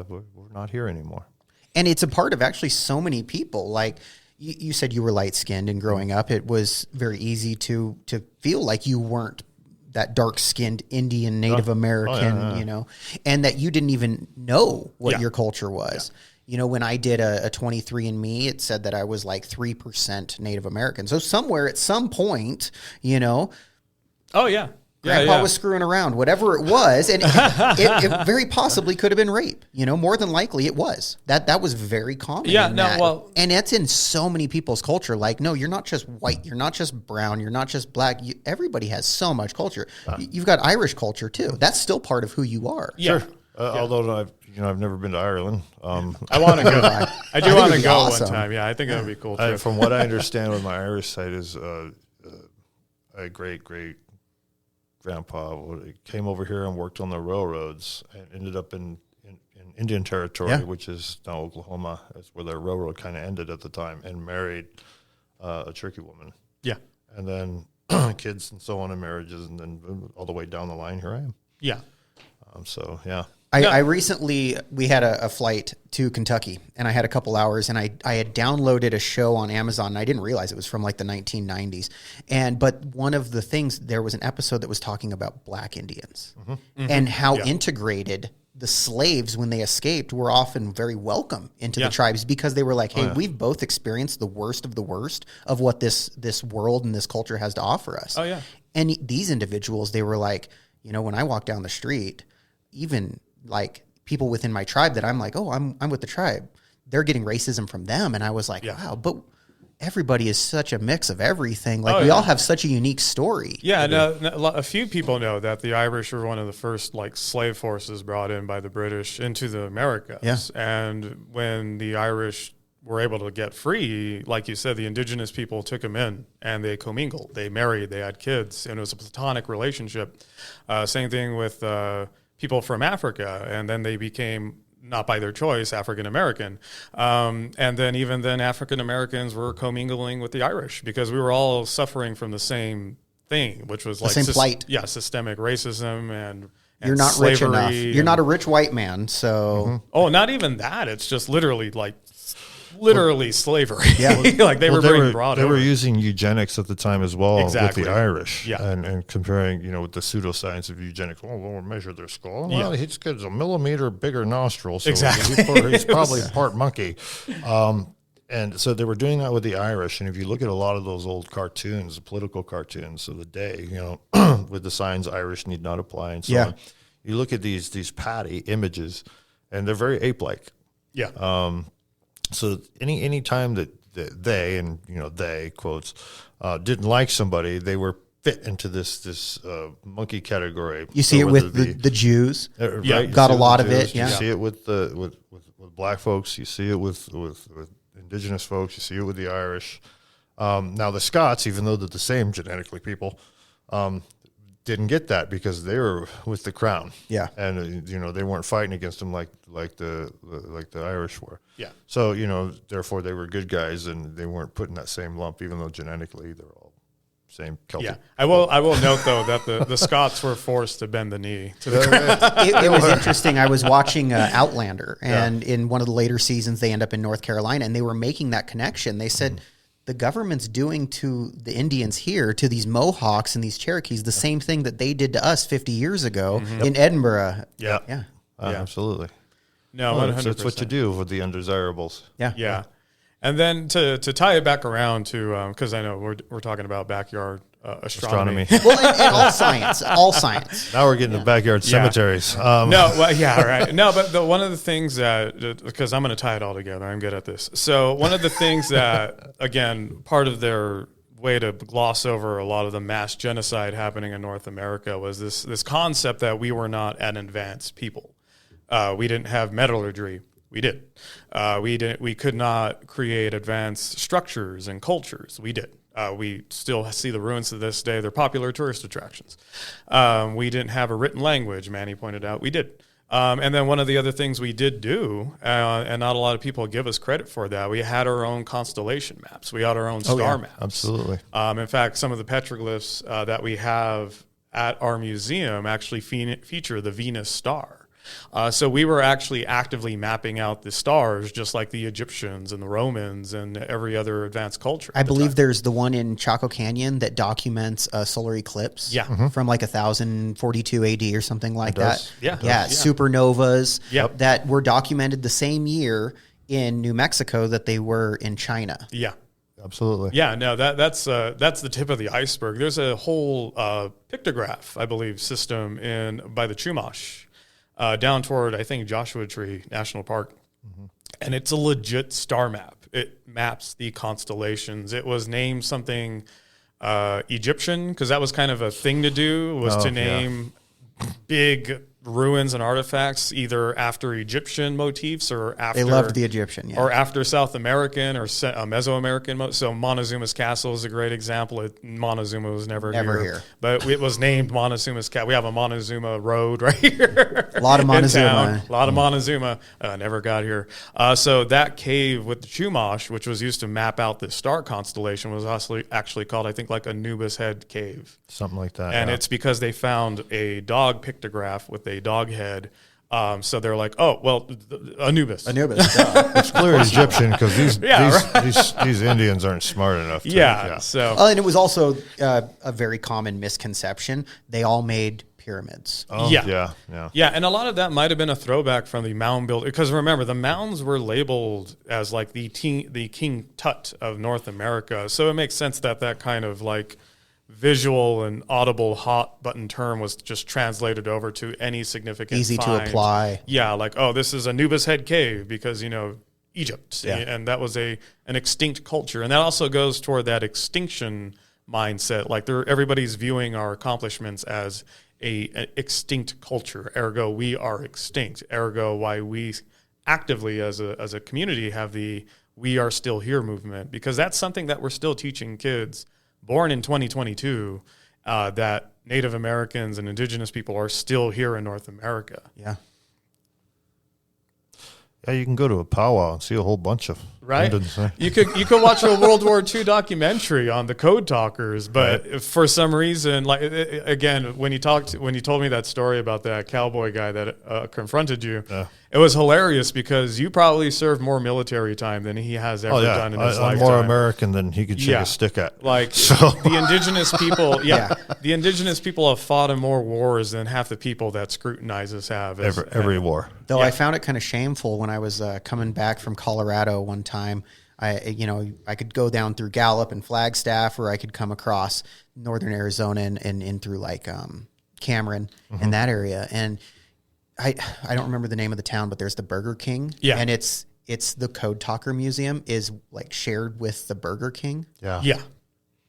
we're not here anymore. And it's a part of actually so many people. Like you said, you were light skinned, and growing up, it was very easy to feel like you weren't that dark skinned Indian, Native American, and that you didn't even know what your culture was. Yeah. When I did a 23andMe, it said that I was like 3% Native American. So somewhere at some point, Grandpa was screwing around, whatever it was. And it very possibly could have been rape. More than likely it was. That was very common. Yeah, and it's in so many people's culture. Like, no, you're not just white. You're not just brown. You're not just black. Everybody has so much culture. You've got Irish culture too. That's still part of who you are. Yeah. Sure. Although I've never been to Ireland. I want to go. I do want to go awesome. One time. Yeah, I think that would be cool. From what I understand, with my Irish side is a great grandpa came over here and worked on the railroads and ended up in Indian Territory, which is now Oklahoma. That's where the railroad kind of ended at the time, and married a Cherokee woman. Yeah, and then kids and so on, and marriages, and then all the way down the line, here I am. Yeah. I recently, we had a flight to Kentucky, and I had a couple hours, and I had downloaded a show on Amazon, and I didn't realize it was from like the 1990s. But one of the things, there was an episode that was talking about Black Indians and how integrated the slaves, when they escaped, were often very welcome into the tribes, because they were like, hey, we've both experienced the worst of what this world and this culture has to offer us. Oh, yeah. And these individuals, they were like, when I walk down the street, even like people within my tribe that I'm like, oh, I'm with the tribe, they're getting racism from them. And I was like, wow, but everybody is such a mix of everything. Like we all have such a unique story. Yeah, a few people know that the Irish were one of the first like slave forces brought in by the British into the Americas. Yeah. And when the Irish were able to get free, like you said, the indigenous people took them in and they commingled. They married, they had kids, and it was a platonic relationship. Same thing with people from Africa, and then they became, not by their choice, African American. And then even then, African Americans were commingling with the Irish because we were all suffering from the same thing, which was the same plight. Yeah, systemic racism and you're not slavery rich enough. You're not a rich white man, so oh, not even that. It's just literally slavery. Yeah, like they were brought. They were using eugenics at the time as well with the Irish. Yeah, and comparing, with the pseudoscience of eugenics. Oh, we'll measure their skull. Well, he's got a millimeter bigger nostril, so he's probably part monkey. And so they were doing that with the Irish. And if you look at a lot of those old cartoons, the political cartoons of the day, with the signs "Irish need not apply" and so on, you look at these patty images, and they're very ape-like. Yeah. So any time that they, and they quotes, didn't like somebody, they were fit into this monkey category. You see it with the Jews. Right? Got a lot of it. Yeah. You see it with black folks. You see it with indigenous folks. You see it with the Irish. Now the Scots, even though they're the same genetically people, didn't get that because they were with the crown. Yeah, and they weren't fighting against them like the Irish were. Yeah. So therefore they were good guys and they weren't put in that same lump, even though genetically they're all same Celtic. Yeah, I will note though that the Scots were forced to bend the knee to the It was interesting. I was watching Outlander, and in one of the later seasons, they end up in North Carolina, and they were making that connection. They said the government's doing to the Indians here, to these Mohawks and these Cherokees, the same thing that they did to us 50 years ago in Edinburgh. Yeah. Absolutely. No, Well, 100%. that's what you do with the undesirables. Yeah. And then to tie it back around to, because I know we're talking about backyard astronomy. Well, and all science. Now we're getting to backyard cemeteries. Right. No, but one of the things that, because I'm going to tie it all together, I'm good at this. So one of the things that, again, part of their way to gloss over a lot of the mass genocide happening in North America was this concept that we were not an advanced people. We didn't have metallurgy. We did. We could not create advanced structures and cultures. We did. We still see the ruins to this day. They're popular tourist attractions. We didn't have a written language, Manny pointed out. We did. And then one of the other things we did do, and not a lot of people give us credit for that, we had our own constellation maps. We had our own star maps. Absolutely. In fact, some of the petroglyphs that we have at our museum actually feature the Venus star. So we were actually actively mapping out the stars, just like the Egyptians and the Romans and every other advanced culture. I believe there's the one in Chaco Canyon that documents a solar eclipse from like 1042 AD or something like that. Yeah. Supernovas that were documented the same year in New Mexico that they were in China. Yeah. Absolutely. Yeah, no, that's the tip of the iceberg. There's a whole pictograph, I believe, system by the Chumash. Down toward, I think, Joshua Tree National Park. And it's a legit star map. It maps the constellations. It was named something Egyptian, because that was kind of a thing to do, to name big ruins and artifacts either after Egyptian motifs or after... They loved the Egyptian, or after South American or Mesoamerican. So Montezuma's Castle is a great example. Montezuma was never here. But it was named Montezuma's Castle. We have a Montezuma Road right here. A lot of Montezuma. A lot of Montezuma. Never got here. So that cave with the Chumash, which was used to map out the star constellation, was actually called, I think, like Anubis Head Cave. Something like that. And it's because they found a dog pictograph with a dog head. So they're like, oh, well, Anubis. It's clear Egyptian, because these Indians aren't smart enough. So and it was also a very common misconception. They all made pyramids. Yeah, and a lot of that might have been a throwback from the mound building, because remember, the mounds were labeled as like the King Tut of North America. So it makes sense that kind of like visual and audible hot button term was just translated over to any significant easy find. To apply. Like, oh, this is Anubis Head Cave because, Egypt. And that was an extinct culture. And that also goes toward that extinction mindset. Like everybody's viewing our accomplishments as an extinct culture. Ergo, we are extinct. Ergo, why we actively as a community have the We Are Still Here movement, because that's something that we're still teaching kids born in 2022, that Native Americans and indigenous people are still here in North America. Yeah. Yeah, you can go to a powwow and see a whole bunch of Indians. You could watch a World War II documentary on the Code Talkers, but for some reason, like again, when you told me that story about that cowboy guy that confronted you, it was hilarious because you probably served more military time than he has ever done in his lifetime. I'm more American than he could shake a stick at. Like the indigenous people, the indigenous people have fought in more wars than half the people that scrutinize us have. Every war. Though I found it kind of shameful when I was coming back from Colorado one time. I could go down through Gallup and Flagstaff, or I could come across northern Arizona and in through like Cameron in that area. And I don't remember the name of the town, but there's the Burger King. Yeah. And it's the Code Talker Museum is like shared with the Burger King. Yeah. Yeah.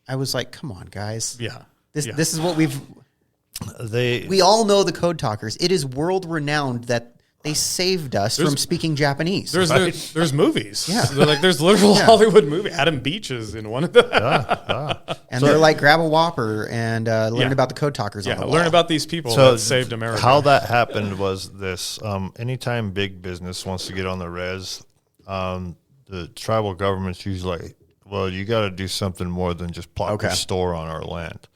I was like, come on, guys. Yeah. This is what we all know the Code Talkers. It is world renowned that they saved us from speaking Japanese. There's movies. Yeah. There's literal Hollywood movie. Adam Beach is in one of them. And they're like, grab a Whopper and learn about the Code Talkers on the wall. Learn about these people that saved America. How that happened was this. Anytime big business wants to get on the res, the tribal governments usually well, you got to do something more than just plop your store on our land.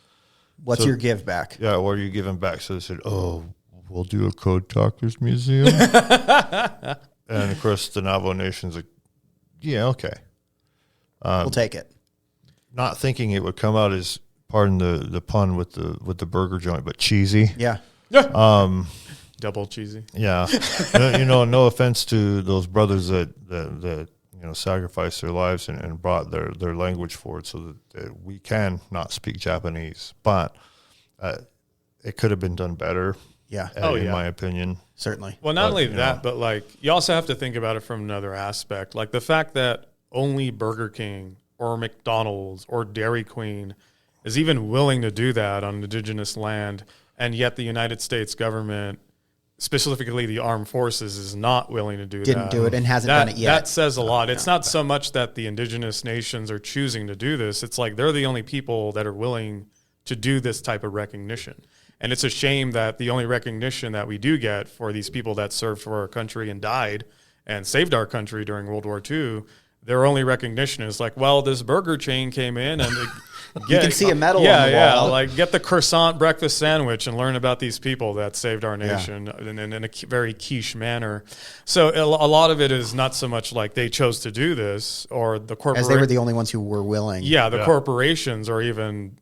What's your give back? Yeah, what are you giving back? So they said, oh, we'll do a Code Talkers Museum. And, of course, the Navajo Nation's like, yeah, okay. We'll take it. Not thinking it would come out as, pardon the pun with the burger joint, but cheesy. Yeah. Double cheesy. Yeah. No offense to those brothers that sacrificed their lives and brought their language forward so that we can not speak Japanese. But it could have been done better. Yeah. In my opinion. Certainly. Well, not only that, but like you also have to think about it from another aspect. Like the fact that only Burger King or McDonald's or Dairy Queen is even willing to do that on indigenous land, and yet the United States government, specifically the armed forces, is not willing to do that. Didn't do it and hasn't done it yet. That says a lot. It's not so much that the indigenous nations are choosing to do this. It's like they're the only people that are willing to do this type of recognition. And it's a shame that the only recognition that we do get for these people that served for our country and died and saved our country during World War II, their only recognition is like, well, this burger chain came in and you can see a medal on the wall. Yeah, like get the croissant breakfast sandwich and learn about these people that saved our nation in a very quiche manner. So a lot of it is not so much like they chose to do this or the corporation. As they were the only ones who were willing. Yeah, the corporations are even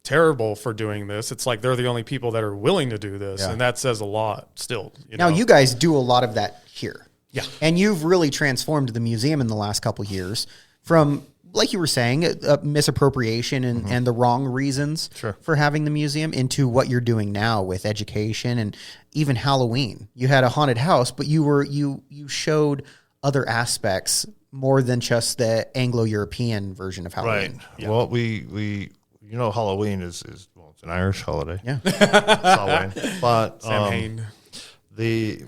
terrible for doing this. It's like they're the only people that are willing to do this, and that says a lot still. Now, you guys do a lot of that here. Yeah. And you've really transformed the museum in the last couple of years from, like you were saying, misappropriation and the wrong reasons for having the museum into what you're doing now with education and even Halloween. You had a haunted house, but you showed other aspects more than just the Anglo-European version of Halloween. Right. Yeah. Well, we Halloween is it's an Irish holiday. Yeah. It's Halloween. But Samhain.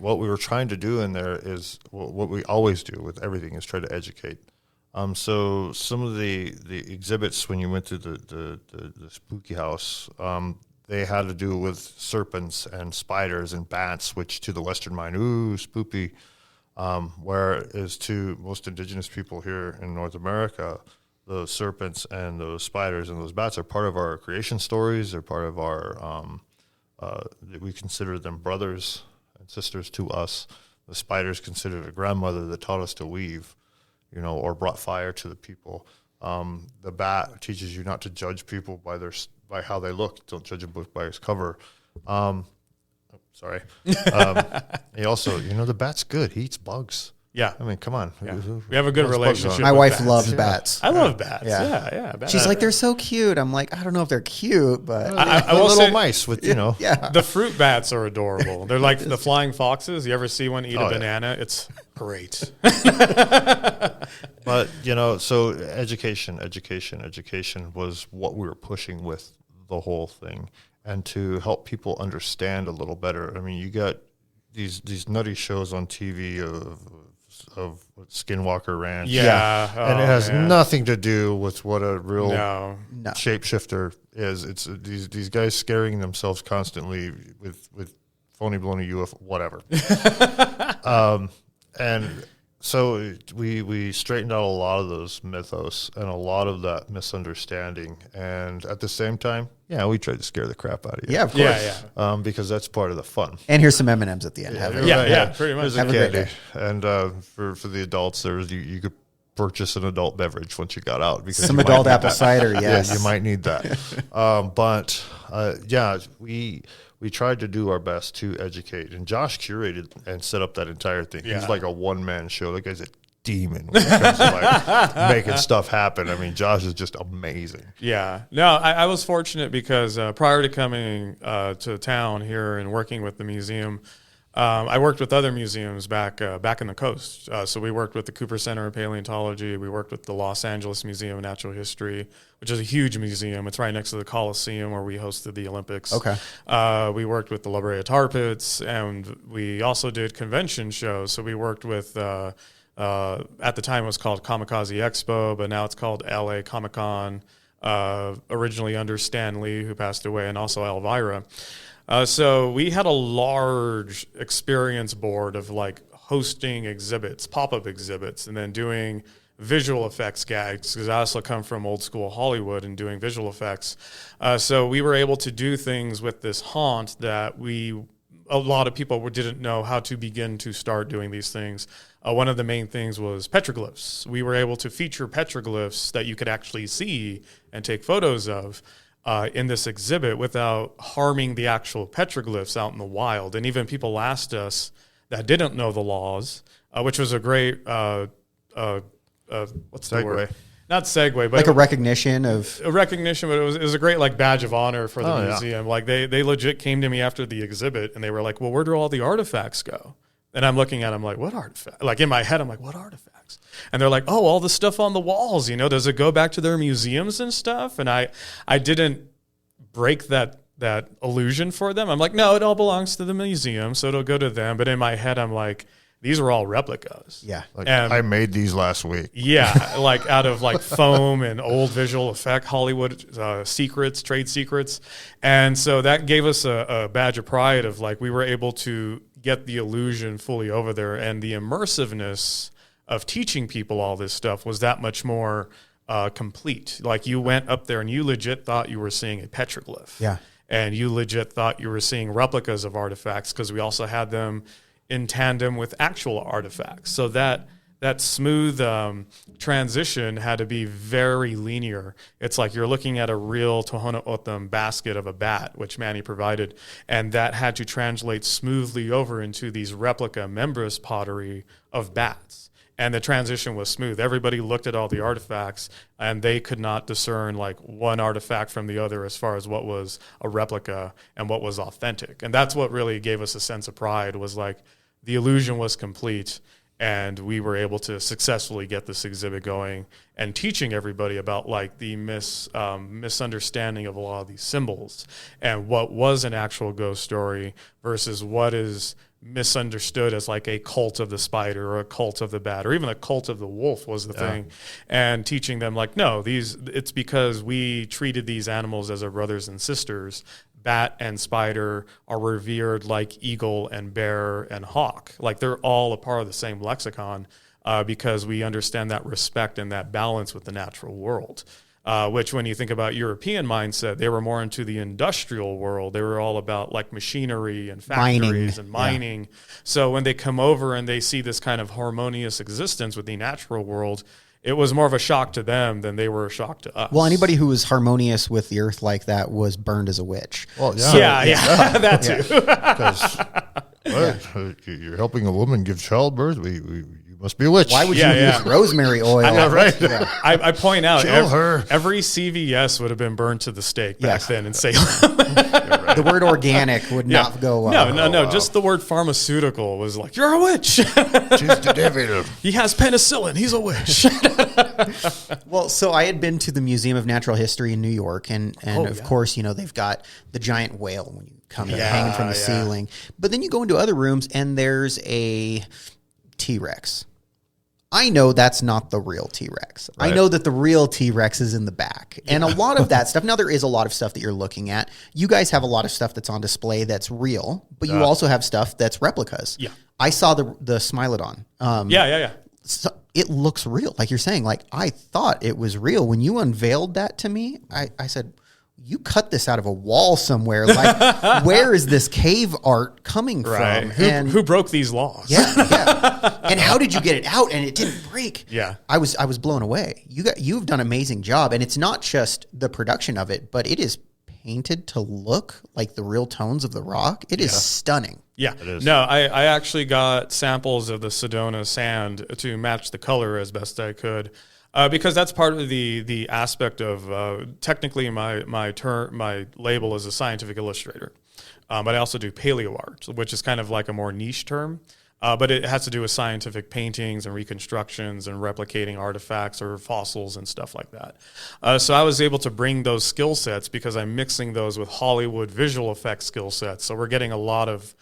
What we were trying to do in there is what we always do with everything is try to educate. So some of the exhibits when you went to the spooky house, they had to do with serpents and spiders and bats, which to the Western mind, ooh, spoopy. Whereas to most indigenous people here in North America, those serpents and those spiders and those bats are part of our creation stories. They're part of our, we consider them brothers and sisters to us. The spider's considered a grandmother that taught us to weave, or brought fire to the people. The bat teaches you not to judge people by how they look. Don't judge a book by its cover. Sorry. He also, the bat's good. He eats bugs. Yeah. I mean, come on. Yeah. We have a good relationship. My wife bats. loves bats. I love bats. Yeah. Bats. She's like, they're so cute. I'm like, I don't know if they're cute, but I will little say, mice with, Yeah. The fruit bats are adorable. They're like the flying foxes. You ever see one eat a banana? It's great. But, so education was what we were pushing with the whole thing. And to help people understand a little better. I mean, you got these nutty shows on TV of Skinwalker Ranch. Yeah. And it has nothing to do with what a real No. shapeshifter is. It's these guys scaring themselves constantly with phony baloney UFO, whatever. And so we straightened out a lot of those mythos and a lot of that misunderstanding. And at the same time, we tried to scare the crap out of you. Yeah, of course. Yeah. Because that's part of the fun. And here's some M&Ms at the end. Pretty much. There's a candy. And for the adults, you could purchase an adult beverage once you got out. Because some adult apple cider, yes. Yeah, you might need that. We tried to do our best to educate. And Josh curated and set up that entire thing. Yeah. He's like a one-man show. That guy's a demon when it comes to making stuff happen. I mean, Josh is just amazing. Yeah. No, I was fortunate because prior to coming to town here and working with the museum, I worked with other museums back in the coast. So we worked with the Cooper Center of Paleontology. We worked with the Los Angeles Museum of Natural History, which is a huge museum. It's right next to the Coliseum where we hosted the Olympics. Okay. We worked with the La Brea Tar Pits, and we also did convention shows. So we worked with, at the time it was called Kamikaze Expo, but now it's called LA Comic Con, originally under Stan Lee, who passed away, and also Elvira. So we had a large experience board of like hosting exhibits, pop-up exhibits, and then doing visual effects gags, because I also come from old school Hollywood and doing visual effects. So we were able to do things with this haunt that a lot of people didn't know how to begin to start doing these things. One of the main things was petroglyphs. We were able to feature petroglyphs that you could actually see and take photos of in this exhibit without harming the actual petroglyphs out in the wild. And even people asked us that didn't know the laws, which was a great, what's the word? Not segue, but like a recognition of a recognition, but it was a great like badge of honor for the museum. Like they legit came to me after the exhibit and they were like, well, where do all the artifacts go? And I'm looking at them like, what artifact? Like in my head, I'm like, what artifacts? And they're like, oh, all the stuff on the walls, does it go back to their museums and stuff? And I didn't break that illusion for them. I'm like, no, it all belongs to the museum, so it'll go to them. But in my head, I'm like, these are all replicas. Yeah. Like, I made these last week. Yeah, like out of like foam and old visual effect, Hollywood secrets, trade secrets. And so that gave us a badge of pride of like we were able to get the illusion fully over there. And the immersiveness of teaching people all this stuff was that much more complete. Like you went up there and you legit thought you were seeing a petroglyph. Yeah. And you legit thought you were seeing replicas of artifacts because we also had them in tandem with actual artifacts. So that smooth transition had to be very linear. It's like you're looking at a real Tohono O'odham basket of a bat, which Manny provided, and that had to translate smoothly over into these replica membranous pottery of bats. And the transition was smooth. Everybody looked at all the artifacts, and they could not discern like one artifact from the other as far as what was a replica and what was authentic. And that's what really gave us a sense of pride, was like the illusion was complete, and we were able to successfully get this exhibit going and teaching everybody about like the misunderstanding of a lot of these symbols and what was an actual ghost story versus what is misunderstood as like a cult of the spider or a cult of the bat or even a cult of the wolf was the thing, and teaching them like, no, it's because we treated these animals as our brothers and sisters. Bat and spider are revered like eagle and bear and hawk. Like they're all a part of the same lexicon because we understand that respect and that balance with the natural world. Which when you think about European mindset, they were more into the industrial world. They were all about like machinery and factories and mining. Yeah. So when they come over and they see this kind of harmonious existence with the natural world, it was more of a shock to them than they were a shock to us. Well, anybody who was harmonious with the earth like that was burned as a witch. Well, yeah, that too. Because you're helping a woman give childbirth. You must be a witch. Why would you use rosemary oil? I know, right? Yeah. I point out every CVS would have been burned to the stake back then in Salem. The word organic would not go well. No. Just the word pharmaceutical was like, you're a witch. She's the devil. He has penicillin. He's a witch. Well, so I had been to the Museum of Natural History in New York, and of course, they've got the giant whale when you come in hanging from the ceiling. But then you go into other rooms, and there's a T-Rex. I know that's not the real T-Rex. Right. I know that the real T-Rex is in the back. Yeah. And a lot of that stuff, now there is a lot of stuff that you're looking at. You guys have a lot of stuff that's on display that's real, but you also have stuff that's replicas. Yeah. I saw the Smilodon. So it looks real. Like you're saying, like I thought it was real. When you unveiled that to me, I said, you cut this out of a wall somewhere. Like, where is this cave art coming from? Who broke these laws? Yeah. And how did you get it out and it didn't break? Yeah. I was blown away. You've done an amazing job, and it's not just the production of it, but it is painted to look like the real tones of the rock. It is stunning. Yeah. It is. No, I actually got samples of the Sedona sand to match the color as best I could. Because that's part of the aspect of technically my label is a scientific illustrator, but I also do Paleoart, which is kind of like a more niche term, but it has to do with scientific paintings and reconstructions and replicating artifacts or fossils and stuff like that. So I was able to bring those skill sets because I'm mixing those with Hollywood visual effects skill sets. So we're getting a lot of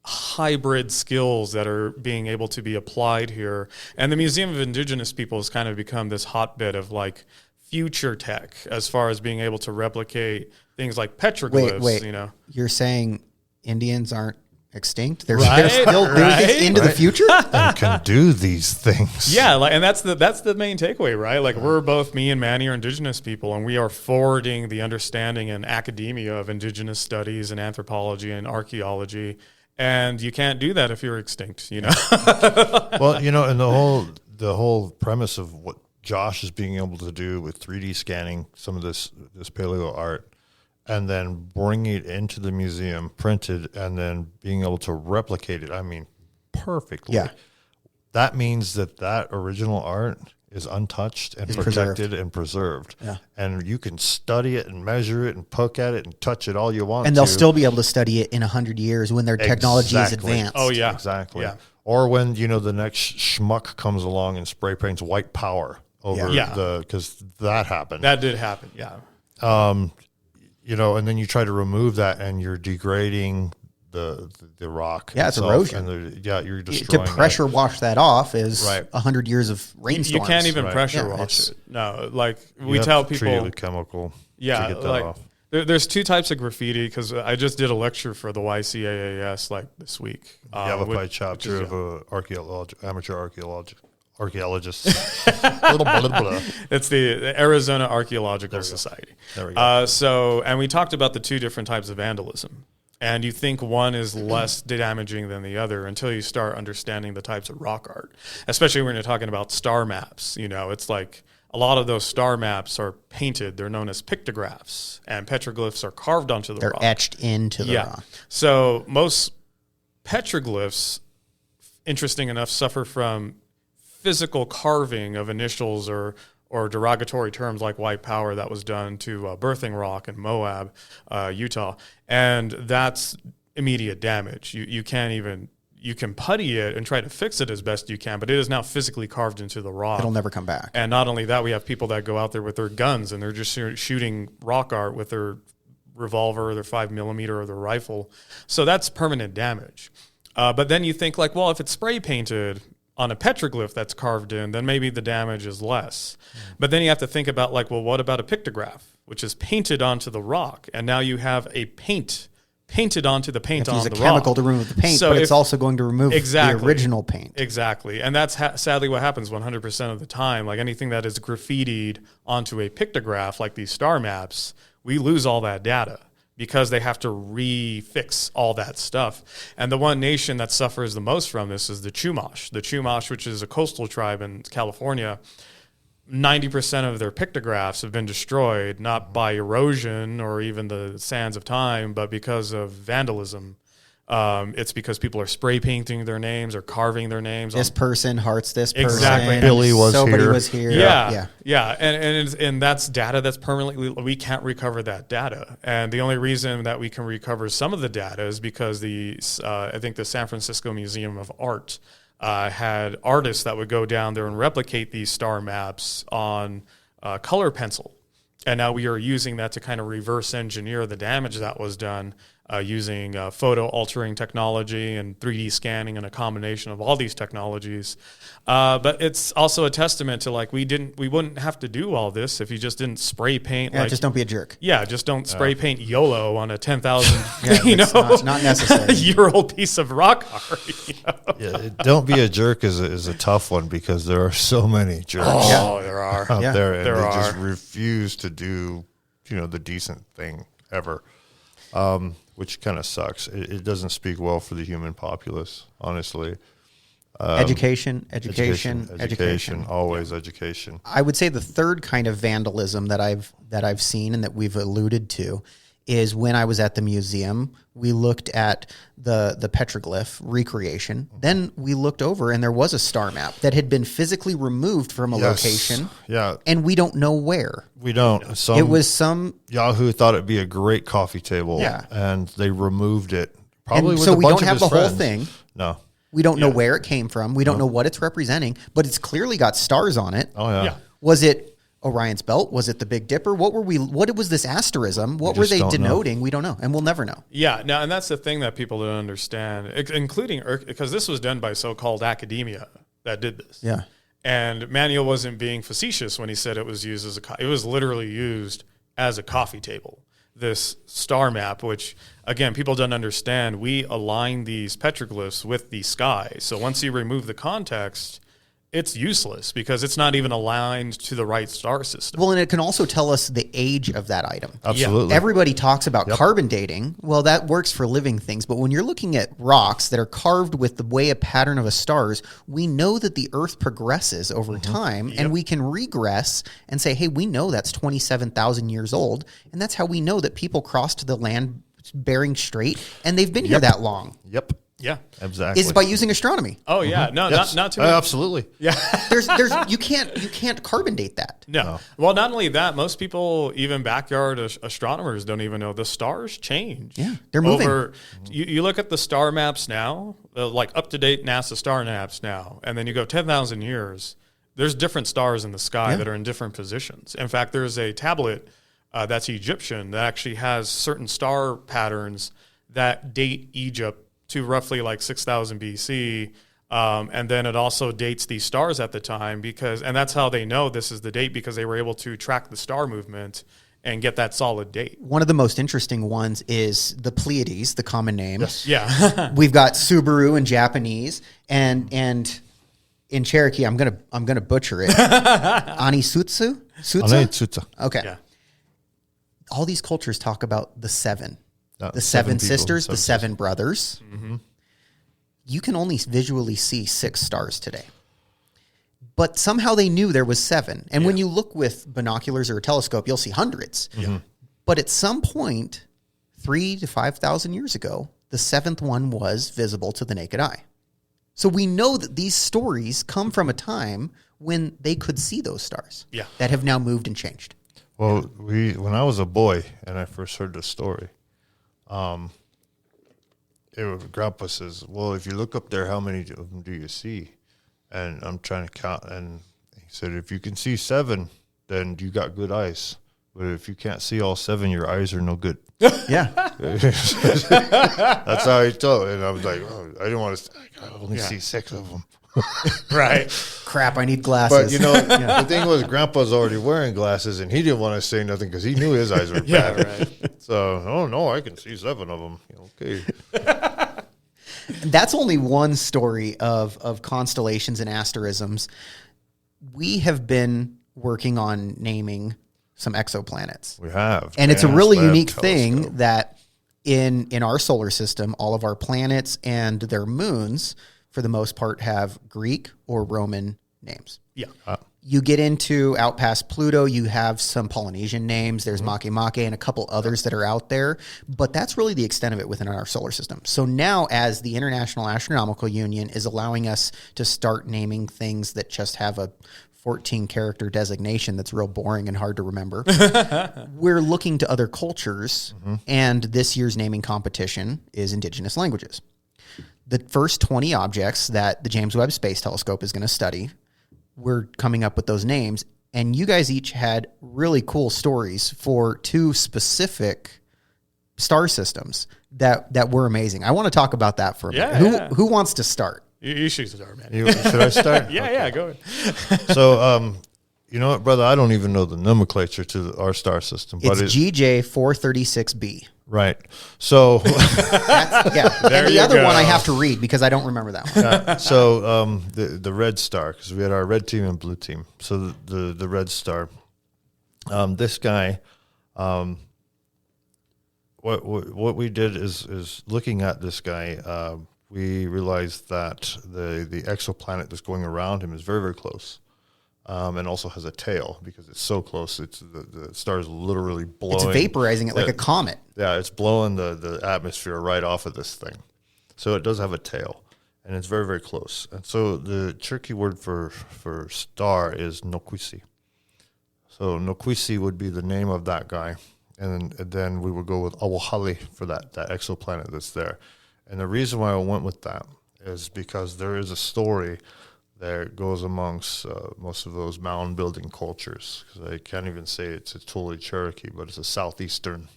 hybrid skills that are being able to be applied here. And the Museum of Indigenous People has kind of become this hotbed of like future tech as far as being able to replicate things like petroglyphs. Wait. You're saying Indians aren't extinct. They're still doing this into the future. And can do these things. Yeah, and that's the main takeaway, right? Like we're both, me and Manny, are indigenous people, and we are forwarding the understanding and academia of indigenous studies and anthropology and archaeology. And you can't do that if you're extinct, you know? Well, and the whole premise of what Josh is being able to do with 3D scanning some of this paleo art and then bringing it into the museum printed and then being able to replicate it, I mean, perfectly. Yeah. That means that original art is untouched and protected and preserved. Yeah. And you can study it and measure it and poke at it and touch it all you want. And they'll still be able to study it in 100 years when their technology is advanced. Oh, yeah. Exactly. Yeah. Or when, the next schmuck comes along and spray paints white power over because that happened. That did happen, yeah. And then you try to remove that and you're degrading the rock. Yeah, it's erosion. And you're destroying to pressure wash that off is Right. 100 years of rainstorms. You can't even pressure Yeah, wash it. No, like You we have tell to treat it people. with chemical to Yeah, get that like off. there's two types of graffiti because I just did a lecture for the YCAAS like this week. Yavapai chapter of amateur archaeologists. Blah, blah, blah. It's the Arizona Archaeological Society. There we go. And we talked about the two different types of vandalism. And you think one is less damaging than the other until you start understanding the types of rock art, especially when you're talking about star maps. It's like a lot of those star maps are painted. They're known as pictographs, and petroglyphs are carved onto the rock. They're etched into the rock. So most petroglyphs, interesting enough, suffer from physical carving of initials or derogatory terms like white power that was done to Birthing Rock in Moab, Utah. And that's immediate damage. You can't even, you can putty it and try to fix it as best you can, but it is now physically carved into the rock. It'll never come back. And not only that, we have people that go out there with their guns and they're just shooting rock art with their revolver or their 5mm or their rifle. So that's permanent damage. But then you think like, well, if it's spray painted on a petroglyph that's carved in, then maybe the damage is less. But then you have to think about like, well, what about a pictograph, which is painted onto the rock? And now you have a painted onto the paint on the rock. Use a chemical to remove the paint, but it's also going to remove the original paint. Exactly. And that's sadly what happens 100% of the time. Like anything that is graffitied onto a pictograph, like these star maps, we lose all that data because they have to refix all that stuff. And the one nation that suffers the most from this is the Chumash. The Chumash, which is a coastal tribe in California, 90% of their pictographs have been destroyed, not by erosion or even the sands of time, but because of vandalism. It's because people are spray painting their names or carving their names. This person hearts this person. Exactly. Billy was Somebody here. was here. Yeah. And that's data that's permanently, we can't recover that data. And the only reason that we can recover some of the data is because I think the San Francisco Museum of Art had artists that would go down there and replicate these star maps on color pencil. And now we are using that to kind of reverse engineer the damage that was done using photo altering technology and 3D scanning and a combination of all these technologies. But it's also a testament to like we wouldn't have to do all this if you just didn't spray paint. Yeah, just don't be a jerk. Yeah, just don't spray paint YOLO on a 10,000 it's not necessary. year-old piece of rock art. Yeah, don't be a jerk is a tough one because there are so many jerks There are out there, and there they are. just refuse to do the decent thing ever, which kind of sucks. It doesn't speak well for the human populace, honestly. Education. Always education. I would say the third kind of vandalism that I've seen and that we've alluded to is when I was at the museum, we looked at the petroglyph recreation. Then we looked over and there was a star map that had been physically removed from a location. Yeah. And we don't know where. We don't. It was some Yahoo thought it'd be a great coffee table. Yeah. And they removed it. Probably and with so a we bunch don't of have the his whole friends. thing. No. We don't know where it came from. We don't know what it's representing, but it's clearly got stars on it. Oh yeah. Was it Orion's Belt? Was it the Big Dipper? What was this asterism? What were they denoting? We don't know, and we'll never know. Yeah, no, and that's the thing that people don't understand, including because this was done by so-called academia that did this. Yeah. And Manuel wasn't being facetious when he said it was used it was literally used as a coffee table. this star map, which again, people don't understand. We align these petroglyphs with the sky. So once you remove the context, it's useless because it's not even aligned to the right star system. Well, and it can also tell us the age of that item. Absolutely. Everybody talks about carbon dating. Well, that works for living things. But when you're looking at rocks that are carved with the way a pattern of a stars, we know that the Earth progresses over time, and we can regress and say, hey, we know that's 27,000 years old. And that's how we know that people crossed the land Bering Strait, and they've been here that long. Yep. Yeah, exactly. Is by using astronomy. Oh yeah, no, not too. Absolutely. Yeah, there's you can't carbon date that. No. Well, not only that, most people, even backyard astronomers, don't even know the stars change. Yeah, they're moving. You look at the star maps now, like up to date NASA star maps now, and then you go 10,000 years. There's different stars in the sky that are in different positions. In fact, there's a tablet that's Egyptian that actually has certain star patterns that date Egypt to roughly like 6,000 BC. And then it also dates these stars at the time and that's how they know this is the date, because they were able to track the star movement and get that solid date. One of the most interesting ones is the Pleiades, the common name. Yes. Yeah. We've got Subaru in Japanese and in Cherokee, I'm gonna butcher it. Anisutsu? Anisutsu. Okay. Yeah. All these cultures talk about the seven. The seven seven people, sisters, the seven seven brothers. Mm-hmm. You can only visually see 6 stars today. But somehow they knew there was 7. And when you look with binoculars or a telescope, you'll see hundreds. Mm-hmm. But at some point, 3,000 to 5,000 years ago, the 7th one was visible to the naked eye. So we know that these stories come from a time when they could see those stars that have now moved and changed. Well, when I was a boy and I first heard the story, Grandpa says, well, if you look up there, how many of them do you see? And I'm trying to count. And he said, if you can see 7, then you got good eyes. But if you can't see all 7, your eyes are no good. Yeah. That's how he told it. And I was like, oh, I didn't want to, I only see 6 of them. Right. Crap, I need glasses. But, the thing was, Grandpa's already wearing glasses, and he didn't want to say nothing because he knew his eyes were bad. Right. So, oh, no, I can see 7 of them. Okay. That's only one story of constellations and asterisms. We have been working on naming some exoplanets. We have. And it's a really unique thing that in our solar system, all of our planets and their moons, for the most part, have Greek or Roman names. Yeah. You get into out past Pluto, you have some Polynesian names. There's Makemake and a couple others that are out there. But that's really the extent of it within our solar system. So now, as the International Astronomical Union is allowing us to start naming things that just have a 14-character designation that's real boring and hard to remember, we're looking to other cultures, and this year's naming competition is Indigenous languages. The first 20 objects that the James Webb Space Telescope is going to study, we're coming up with those names, and you guys each had really cool stories for 2 specific star systems that were amazing. I want to talk about that for a minute. Who wants to start? You should start, man. Should I start? Yeah, go ahead. So, you know what, brother? I don't even know the nomenclature to our star system. It's GJ 436b. Right. So, and the other one I have to read because I don't remember that one. So the red star, because we had our red team and blue team. So the red star, this guy, what we did is looking at this guy, we realized that the exoplanet that's going around him is very, very close. And also has a tail because it's so close. It's the star is literally blowing. It's vaporizing it like a comet. Yeah, it's blowing the atmosphere right off of this thing. So it does have a tail, and it's very, very close. And so the Cherokee word for star is Nokwisi. So Nokwisi would be the name of that guy, and then we would go with Awahali for that exoplanet that's there. And the reason why I went with that is because there is a story that goes amongst most of those mound building cultures. Because I can't even say it's a totally Cherokee, but it's a southeastern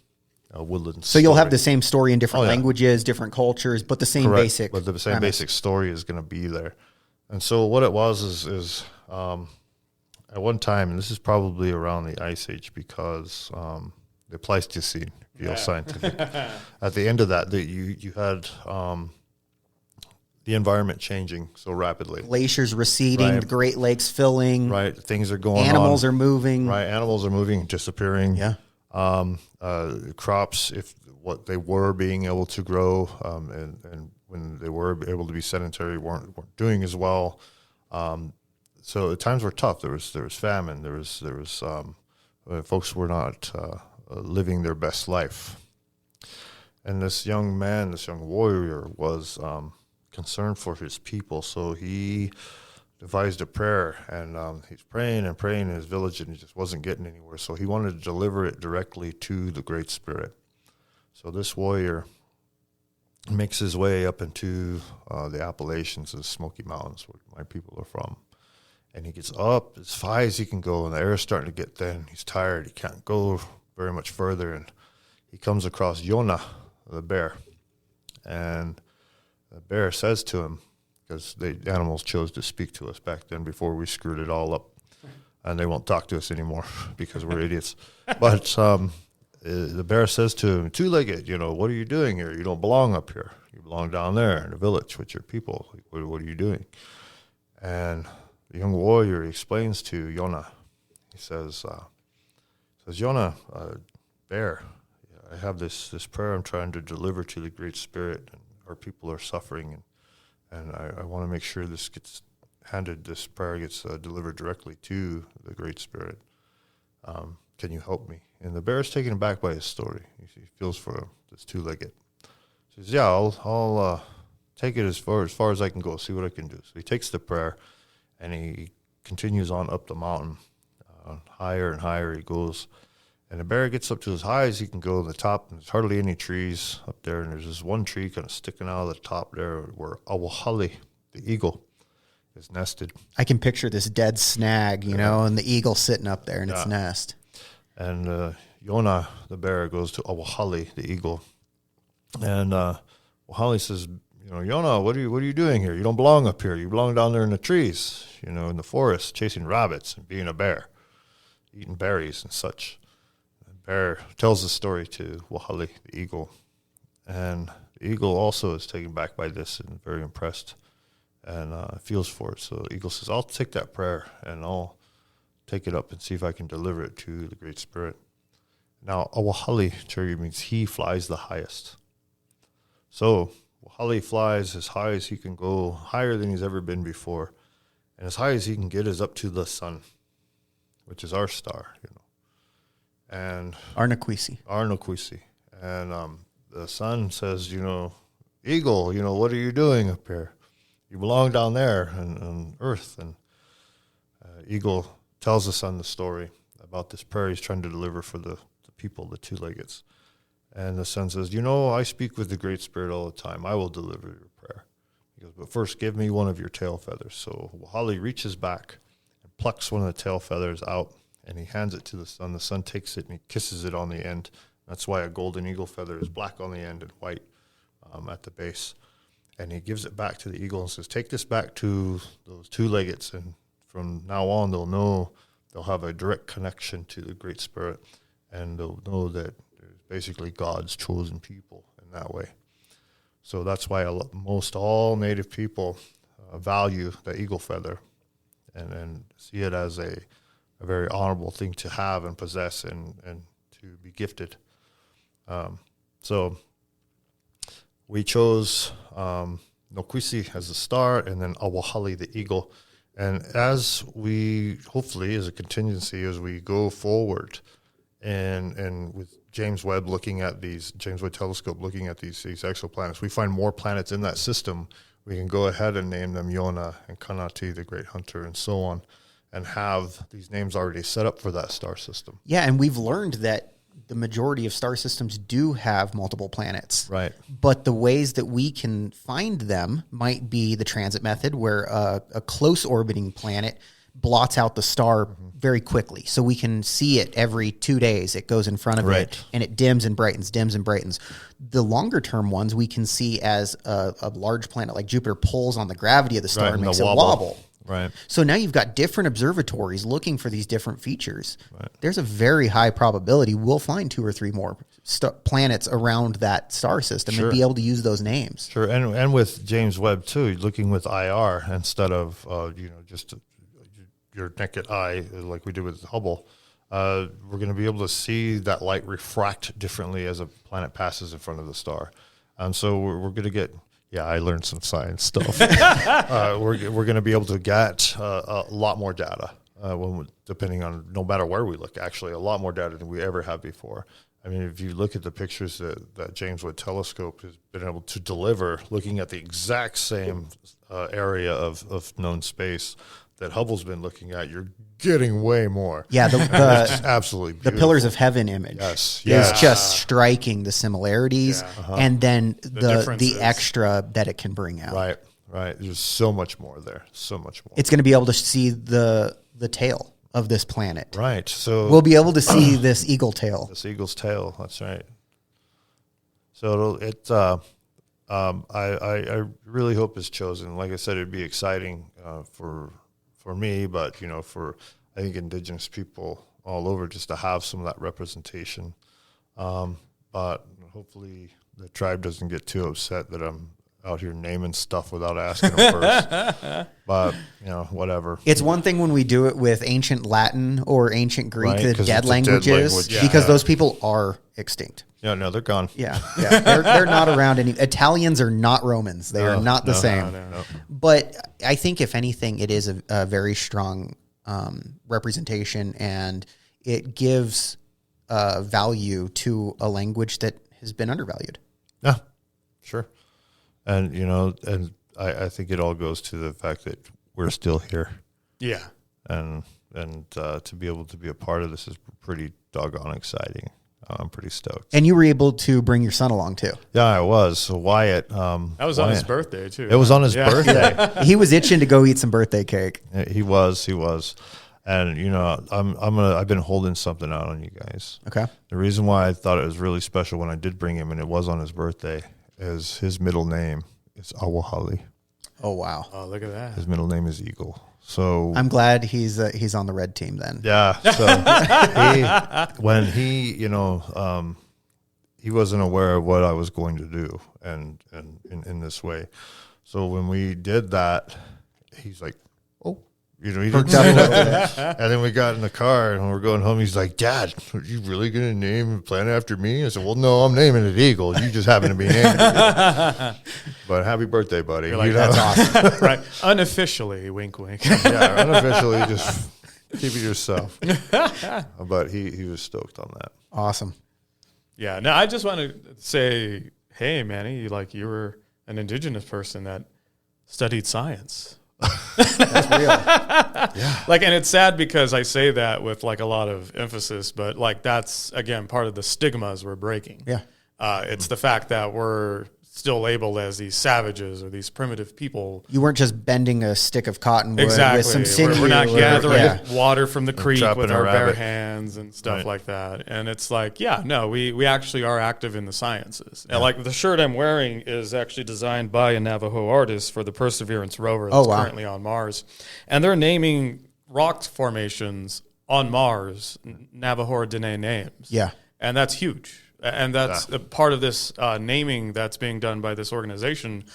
woodland. So you'll have the same story in different languages, different cultures, but the same basic. But the same basic story is going to be there. And so what it was is at one time, and this is probably around the Ice Age, because the Pleistocene. be all scientific. At the end of that, you had the environment changing so rapidly. Glaciers receding, Right. the Great Lakes filling. Right, things are going Animals on. are moving. Right, animals are moving, disappearing. Yeah. Crops, if what they were being able to grow, and when they were able to be sedentary, weren't doing as well. So the times were tough. There was famine. There was folks were not living their best life. And this young warrior, was concerned for his people. So he devised a prayer, and he's praying and praying in his village, and he just wasn't getting anywhere. So he wanted to deliver it directly to the Great Spirit. So this warrior makes his way up into the Appalachians, the Smoky Mountains, where my people are from. And he gets up as high as he can go, and the air is starting to get thin. He's tired. He can't go very much further. And he comes across Yona, the bear. And the bear says to him, because the animals chose to speak to us back then before we screwed it all up. And they won't talk to us anymore because we're idiots. But the bear says to him, two-legged, what are you doing here? You don't belong up here. You belong down there in the village with your people. What are you doing? And the young warrior explains to Yona. He says, Yona, bear, I have this prayer I'm trying to deliver to the Great Spirit, and our people are suffering, and I want to make sure this prayer gets delivered directly to the Great Spirit. Can you help me? And the bear is taken aback by his story. He feels for this two-legged. He says, yeah, I'll take it as far as I can go, see what I can do. So he takes the prayer, and he continues on up the mountain. Higher and higher he goes. And the bear gets up to as high as he can go on the top, and there's hardly any trees up there. And there's this one tree kind of sticking out of the top there where Awahali, the eagle, is nested. I can picture this dead snag, and the eagle sitting up there in its nest. And Yona, the bear, goes to Awahali, the eagle. And Awahali says, Yona, what are you doing here? You don't belong up here. You belong down there in the trees, in the forest, chasing rabbits and being a bear, eating berries and such. The bear tells the story to Awahali, the eagle. And the eagle also is taken back by this and very impressed and feels for it. So the eagle says, I'll take that prayer and I'll take it up and see if I can deliver it to the Great Spirit. Now, Awahali, Cherry, means he flies the highest. So Awahali flies as high as he can go, higher than he's ever been before. And as high as he can get is up to the sun, which is our star, And Arnaquisi. And the sun says, Eagle, what are you doing up here? You belong down there on Earth. And Eagle tells the sun the story about this prayer he's trying to deliver for the people, the two-leggeds. And the sun says, I speak with the Great Spirit all the time. I will deliver your prayer. He goes, but first give me one of your tail feathers. So Awahali reaches back and plucks one of the tail feathers out, and he hands it to the sun. The sun takes it and he kisses it on the end. That's why a golden eagle feather is black on the end and white at the base. And he gives it back to the eagle and says, take this back to those two-leggeds, and from now on they'll know, they'll have a direct connection to the Great Spirit, and they'll know that there's basically God's chosen people in that way. So that's why most all Native people value the eagle feather and see it as a very honorable thing to have and possess and to be gifted. So we chose Nokwisi as the star, and then Awahali, the eagle. And as we, hopefully, as a contingency, as we go forward, and with James Webb telescope looking at these exoplanets, we find more planets in that system, we can go ahead and name them Yona and Kanati, the great hunter, and so on, and have these names already set up for that star system. Yeah, and we've learned that the majority of star systems do have multiple planets. Right. But the ways that we can find them might be the transit method, where a close orbiting planet blots out the star very quickly. So we can see it every 2 days. It goes in front of it, and it dims and brightens, dims and brightens. The longer term ones we can see as a large planet like Jupiter pulls on the gravity of the star and makes it wobble. Right. So now you've got different observatories looking for these different features. Right. There's a very high probability we'll find 2 or 3 more planets around that star system Sure. and be able to use those names. Sure, and with James Webb too, looking with IR instead of just your naked eye like we did with Hubble, we're going to be able to see that light refract differently as a planet passes in front of the star, and so we're going to get. Yeah, I learned some science stuff. We're going to be able to get a lot more data depending on no matter where we look. Actually, a lot more data than we ever have before. I mean, if you look at the pictures that James Webb Telescope has been able to deliver, looking at the exact same area of known space that Hubble's been looking at, you're getting way more. Yeah, it's just absolutely beautiful. the Pillars of Heaven image is just striking the similarities and then the extra that it can bring out. Right. There's so much more there. So much more. It's going to be able to see the tail of this planet. Right. So we'll be able to see this eagle tail. This eagle's tail. That's right. So I really hope it's chosen. Like I said, it'd be exciting for me, but for I think Indigenous people all over just to have some of that representation. But hopefully the tribe doesn't get too upset that I'm out here naming stuff without asking them first. But whatever. It's one thing when we do it with ancient Latin or ancient Greek, Right, the dead languages, because those people are extinct. Yeah, no, they're gone. Yeah. They're not around any. Italians are not Romans. They are not the same. No. But I think if anything, it is a very strong representation, and it gives value to a language that has been undervalued. Yeah, sure. And, and I think it all goes to the fact that we're still here. Yeah. And to be able to be a part of this is pretty doggone exciting. I'm pretty stoked. And you were able to bring your son along too. Yeah, I was. So Wyatt. That was on his birthday too. It was on his birthday. He was itching to go eat some birthday cake. He was. And I've been holding something out on you guys. Okay. The reason why I thought it was really special when I did bring him, and it was on his birthday, is his middle name is Awahali. Oh wow! Oh, look at that. His middle name is Eagle. So I'm glad he's on the red team then. Yeah. So he wasn't aware of what I was going to do, and in this way. So when we did that, he's like, "Oh, he didn't say nothing." And then we got in the car and we're going home. He's like, "Dad, are you really going to name a planet after me?" I said, "Well, no, I'm naming it Eagle. You just happen to be naming it." But happy birthday, buddy! You're like, that's awesome, right? Unofficially, wink, wink. Yeah, unofficially, just keep it yourself. But he was stoked on that. Awesome. Yeah. No, I just want to say, hey, Manny, you were an Indigenous person that studied science. That's real. Yeah. And it's sad because I say that with a lot of emphasis, but that's again part of the stigmas we're breaking. Yeah. It's the fact that we're still labeled as these savages or these primitive people. You weren't just bending a stick of cottonwood exactly. with some sinew. We're not gathering water from the creek chopping with a our bare rabbit. hands and stuff Right. like that. And it's we actually are active in the sciences. And the shirt I'm wearing is actually designed by a Navajo artist for the Perseverance rover that's currently on Mars. And they're naming rock formations on Mars, Navajo Dene names. Yeah. And that's huge. And that's a part of this naming that's being done by this organization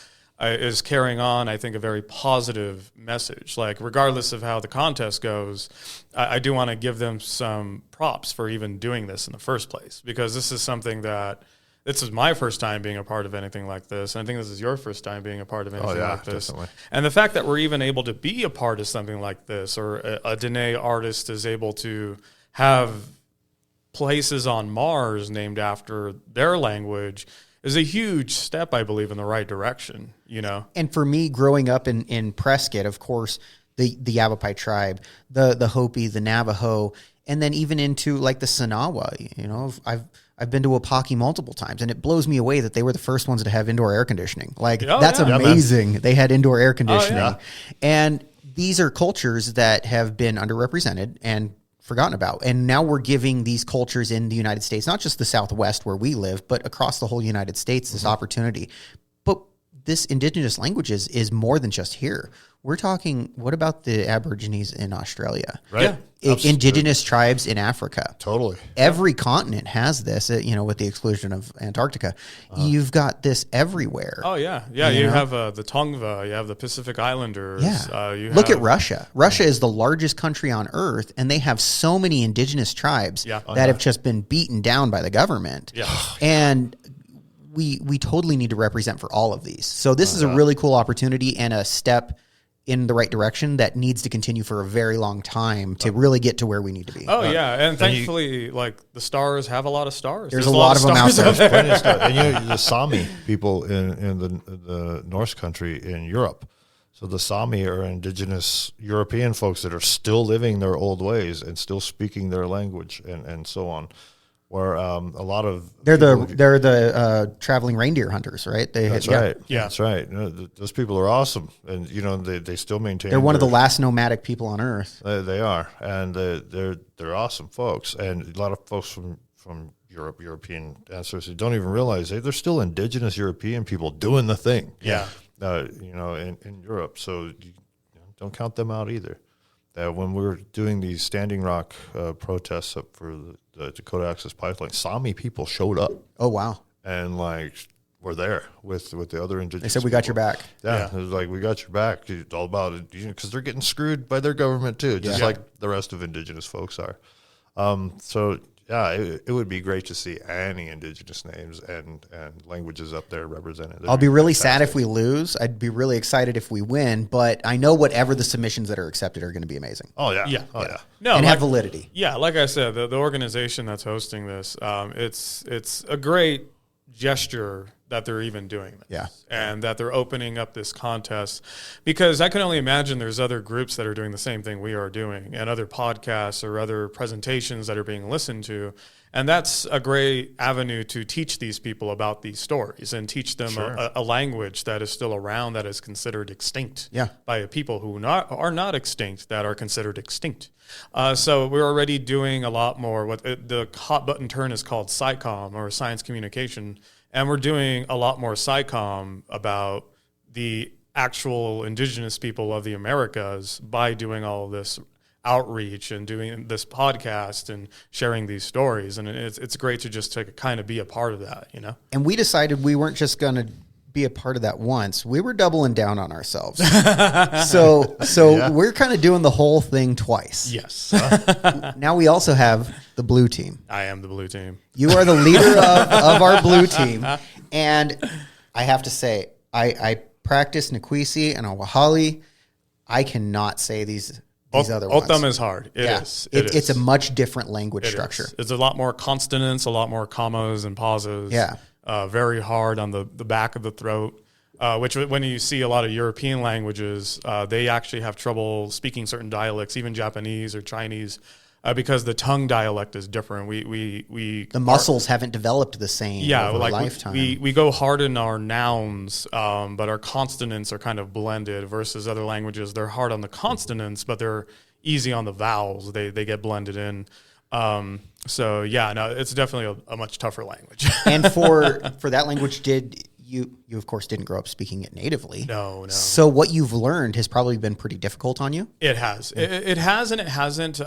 is carrying on, I think, a very positive message. Regardless of how the contest goes, I do want to give them some props for even doing this in the first place, because this is something that this is my first time being a part of anything like this. And I think this is your first time being a part of anything like this. Definitely. And the fact that we're even able to be a part of something like this, or a Dene artist is able to have places on Mars named after their language, is a huge step, I believe, in the right direction, And for me, growing up in Prescott, of course, the Yavapai tribe, the Hopi, the Navajo, and then even into the Sanawa, I've been to Apaki multiple times, and it blows me away that they were the first ones to have indoor air conditioning. That's amazing. They had indoor air conditioning. And these are cultures that have been underrepresented and forgotten about. And now we're giving these cultures in the United States, not just the Southwest where we live, but across the whole United States, this opportunity. But this indigenous languages is more than just here. we're talking, what about the Aborigines in Australia? Right. Indigenous tribes in Africa. Totally. Every continent has this, with the exclusion of Antarctica. You've got this everywhere. Oh, yeah. Yeah, you have the Tongva, you have the Pacific Islanders. Yeah. Look at Russia. Russia is the largest country on Earth, and they have so many indigenous tribes that have just been beaten down by the government. Yeah. And we totally need to represent for all of these. So this is a really cool opportunity and a step in the right direction that needs to continue for a very long time to really get to where we need to be. Oh, yeah. And thankfully, the stars have a lot of stars. There's a lot of them out there. And the Sami people in the Norse country in Europe. So the Sami are indigenous European folks that are still living their old ways and still speaking their language and so on. Where a lot of they're the traveling reindeer hunters, right? That's right. Yeah, that's right. Those people are awesome, and they still maintain. They're one of the last nomadic people on Earth. They are, and they're awesome folks, and a lot of folks from Europe, European ancestors, don't even realize they're still indigenous European people doing the thing. Yeah, in Europe, so don't count them out either. When we were doing these Standing Rock protests up for the Dakota Access Pipeline, Sami people showed up. Oh, wow. And, were there with the other indigenous They said, we got your back. Yeah, it was like, we got your back. It's all about it, because they're getting screwed by their government, too, just like the rest of indigenous folks are. It would be great to see any indigenous names and languages up there represented. I'll be really sad if we lose. I'd be really excited if we win, but I know whatever the submissions that are accepted are going to be amazing. Oh, yeah. Yeah. Oh, yeah. No, and have validity. Yeah, like I said, the organization that's hosting this, it's a great gesture that they're even doing this. Yeah. And that they're opening up this contest, because I can only imagine there's other groups that are doing the same thing we are doing, and other podcasts or other presentations that are being listened to. And that's a great avenue to teach these people about these stories and teach them a language that is still around, that is considered extinct by people who are not extinct, that are considered extinct. So we're already doing a lot more. What the hot button term is called SciComm, or science communication. And we're doing a lot more SciComm about the actual indigenous people of the Americas by doing all of this outreach and doing this podcast and sharing these stories. And it's great to just kind of be a part of that, And we decided we weren't just going to be a part of that once. We were doubling down on ourselves. So we're kind of doing the whole thing twice. Yes. Now we also have the blue team. I am the blue team. You are the leader of our blue team. And I have to say, I practice Nikwisi and Awahali. I cannot say these other ones. Otham is hard. It is. It's a much different language structure. It's a lot more consonants, a lot more commas and pauses. Yeah. Very hard on the back of the throat, which when you see a lot of European languages, they actually have trouble speaking certain dialects, even Japanese or Chinese, because the tongue dialect is different. The muscles haven't developed the same over a lifetime. We go hard in our nouns, but our consonants are kind of blended, versus other languages. They're hard on the consonants, but they're easy on the vowels. They get blended in. It's definitely a much tougher language. And for that language, you of course didn't grow up speaking it natively. No. So what you've learned has probably been pretty difficult on you? It has. It has and it hasn't,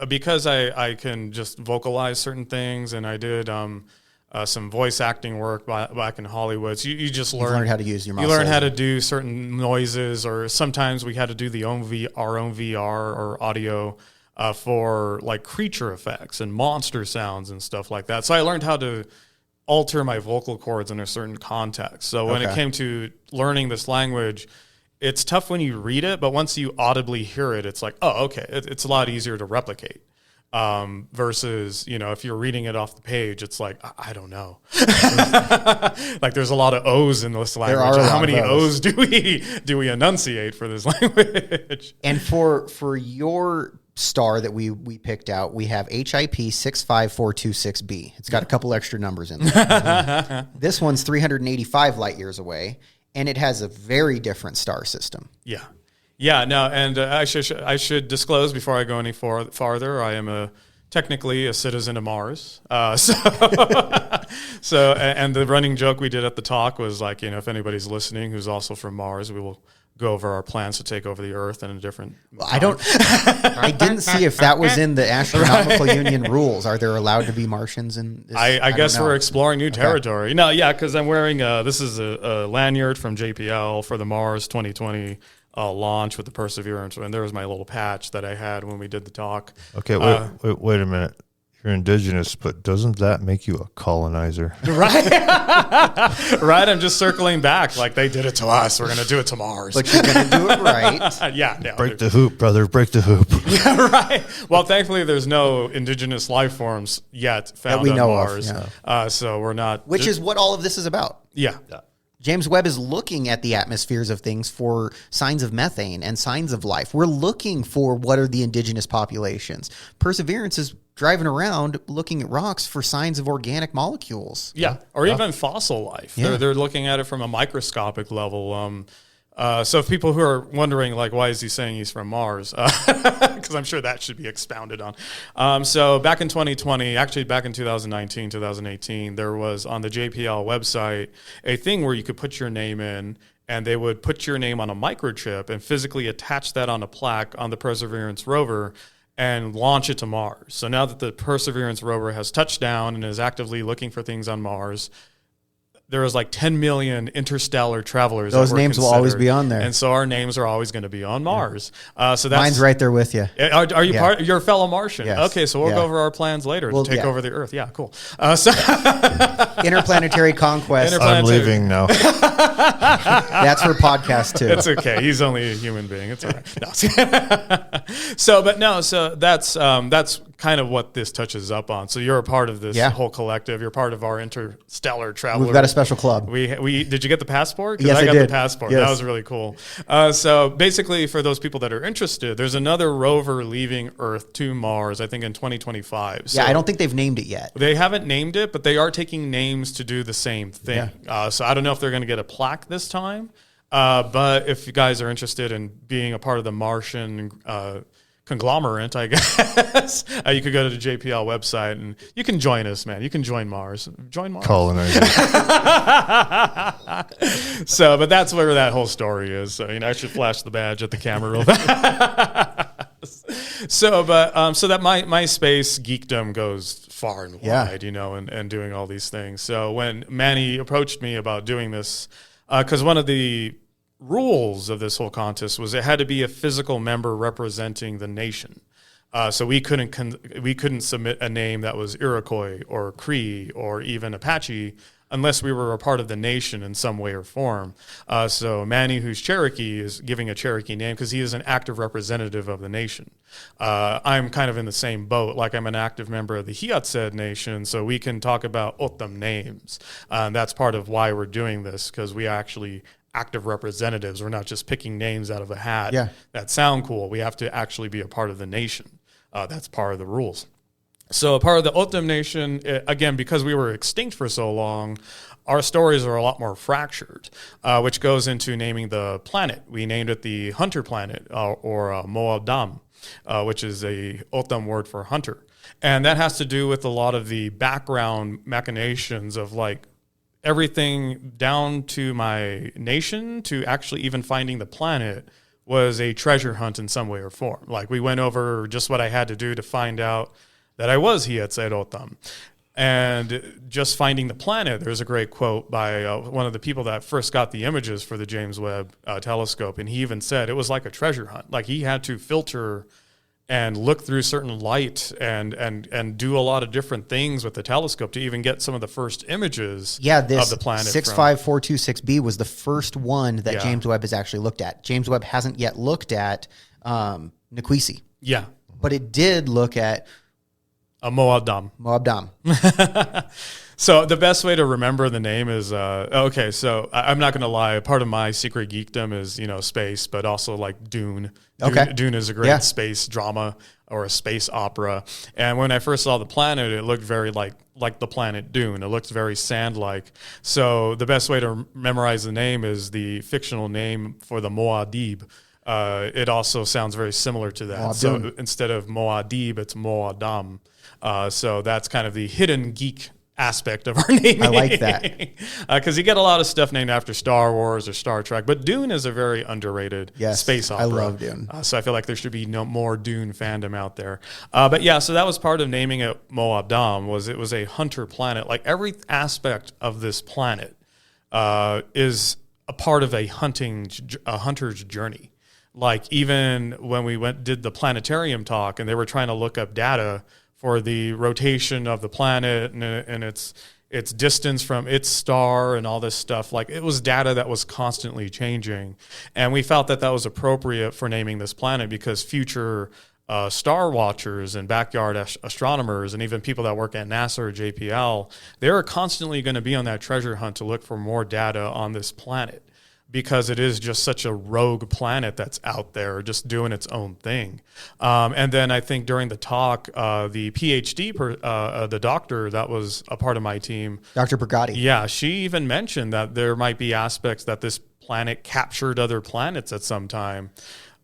because I can just vocalize certain things, and I did some voice acting work back in Hollywood. So you just learn how to use your muscles. You learn how to do certain noises, or sometimes we had to do our own VR or audio for creature effects and monster sounds and stuff like that. So I learned how to alter my vocal cords in a certain context. So when it came to learning this language, it's tough when you read it, but once you audibly hear it, it's like, oh, okay, it's a lot easier to replicate. Versus, if you're reading it off the page, it's like, I don't know. There's a lot of O's in this language. How many O's do we enunciate for this language? And for your star that we picked out, we have HIP 65426b. It's got a couple extra numbers in there. This one's 385 light years away, and it has a very different star system. And I should disclose before I go any farther, I am technically a citizen of Mars. So and the running joke we did at the talk was if anybody's listening who's also from Mars, we will go over our plans to take over the Earth in a different. I didn't see if that was in the Astronomical Union rules. Are there allowed to be Martians in this? I guess we're exploring new territory. No, yeah, because I'm wearing this is a lanyard from JPL for the Mars 2020 launch with the Perseverance, and there was my little patch that I had when we did the talk. Okay, wait a minute. You're indigenous, but doesn't that make you a colonizer? Right. Right. I'm just circling back. Like, they did it to us. We're going to do it to Mars. But you're going to do it right. Yeah. No, break the hoop, brother. Break the hoop. Yeah, right. Well, thankfully, there's no indigenous life forms yet found that we on know Mars. Of, yeah. So we're not. Which is what all of this is about. Yeah. James Webb is looking at the atmospheres of things for signs of methane and signs of life. We're looking for what are the indigenous populations. Perseverance is driving around looking at rocks for signs of organic molecules. Yeah, or even fossil life. Yeah. They're looking at it from a microscopic level. So if people who are wondering, like, why is he saying he's from Mars? Because I'm sure that should be expounded on. So back in 2020, actually back in 2019, 2018, there was on the JPL website a thing where you could put your name in, and they would put your name on a microchip and physically attach that on a plaque on the Perseverance rover and launch it to Mars. So now that the Perseverance rover has touched down and is actively looking for things on Mars, there is like 10 million interstellar travelers. Those names will always be on there. And so our names are always going to be on Mars. So that's, mine's right there with you. Are you part? You're a fellow Martian. Yes. Okay, so we'll go over our plans later to take over the Earth. Yeah, cool. Interplanetary conquest. I'm leaving now. That's for podcast too. It's okay. He's only a human being. It's all right. No. So that's kind of what this touches up on. So you're a part of this whole collective. You're part of our interstellar traveler. We've got a special club. We did you get the passport? Yes, I got did. the passport. Yes. That was really cool. So basically, for those people that are interested, there's another rover leaving Earth to Mars, I think in 2025. So I don't think they've named it yet. they haven't named it, but they are taking names to do the same thing. So I don't know if they're going to get a plaque this time. But if you guys are interested in being a part of the Martian conglomerate, I guess, you could go to the JPL website and you can join us, man. You can join Mars. Join Mars. Colonizer. So, but that's where that whole story is. So, I should flash the badge at the camera real fast. So that my space geekdom goes far and wide, and doing all these things. So when Manny approached me about doing this, because one of the rules of this whole contest was it had to be a physical member representing the nation. So we couldn't submit a name that was Iroquois or Cree or even Apache unless we were a part of the nation in some way or form. So Manny, who's Cherokee, is giving a Cherokee name because he is an active representative of the nation. I'm kind of in the same boat. Like, I'm an active member of the Hiatzed Nation, so we can talk about O'odham names. That's part of why we're doing this, because we actually active representatives. We're not just picking names out of a hat that sound cool. We have to actually be a part of the nation. That's part of the rules. So a part of the O'odham Nation, again, because we were extinct for so long, our stories are a lot more fractured, which goes into naming the planet. We named it the Hunter Planet, or Mo'adam, which is a O'odham word for hunter. And that has to do with a lot of the background machinations of, like, everything down to my nation to actually even finding the planet was a treasure hunt in some way or form. Like, we went over just what I had to do to find out that I was Hiatzed O'odham. And just finding the planet, there's a great quote by one of the people that first got the images for the James Webb telescope. And he even said it was like a treasure hunt. Like, he had to filter and look through certain light and do a lot of different things with the telescope to even get some of the first images of the planet. 65426b was the first one that James Webb has actually looked at. James Webb hasn't yet looked at Nikwisi. Yeah. But it did look at Mo'adam. So the best way to remember the name is, so I'm not going to lie. Part of my secret geekdom is, space, but also like Dune. Dune is a great space drama or a space opera. And when I first saw the planet, it looked very like the planet Dune. It looked very sand-like. So the best way to memorize the name is the fictional name for the Mo'adib. It also sounds very similar to that. Mo'adun. So instead of Mo'adib, it's Mo'adam. So that's kind of the hidden geek aspect of our naming. I like that. Because you get a lot of stuff named after Star Wars or Star Trek, but Dune is a very underrated space opera. I love Dune. So I feel like there should be no more Dune fandom out there. But yeah, so that was part of naming it Moabdam, was it was a hunter planet. Like every aspect of this planet is a part of a hunter's journey. Like even when we did the planetarium talk and they were trying to look up data for the rotation of the planet and its distance from its star and all this stuff. Like it was data that was constantly changing. And we felt that was appropriate for naming this planet because future star watchers and backyard astronomers and even people that work at NASA or JPL, they're constantly going to be on that treasure hunt to look for more data on this planet. Because it is just such a rogue planet that's out there just doing its own thing. And then I think during the talk, the PhD, the doctor that was a part of my team. Dr. Brigatti. Yeah, she even mentioned that there might be aspects that this planet captured other planets at some time.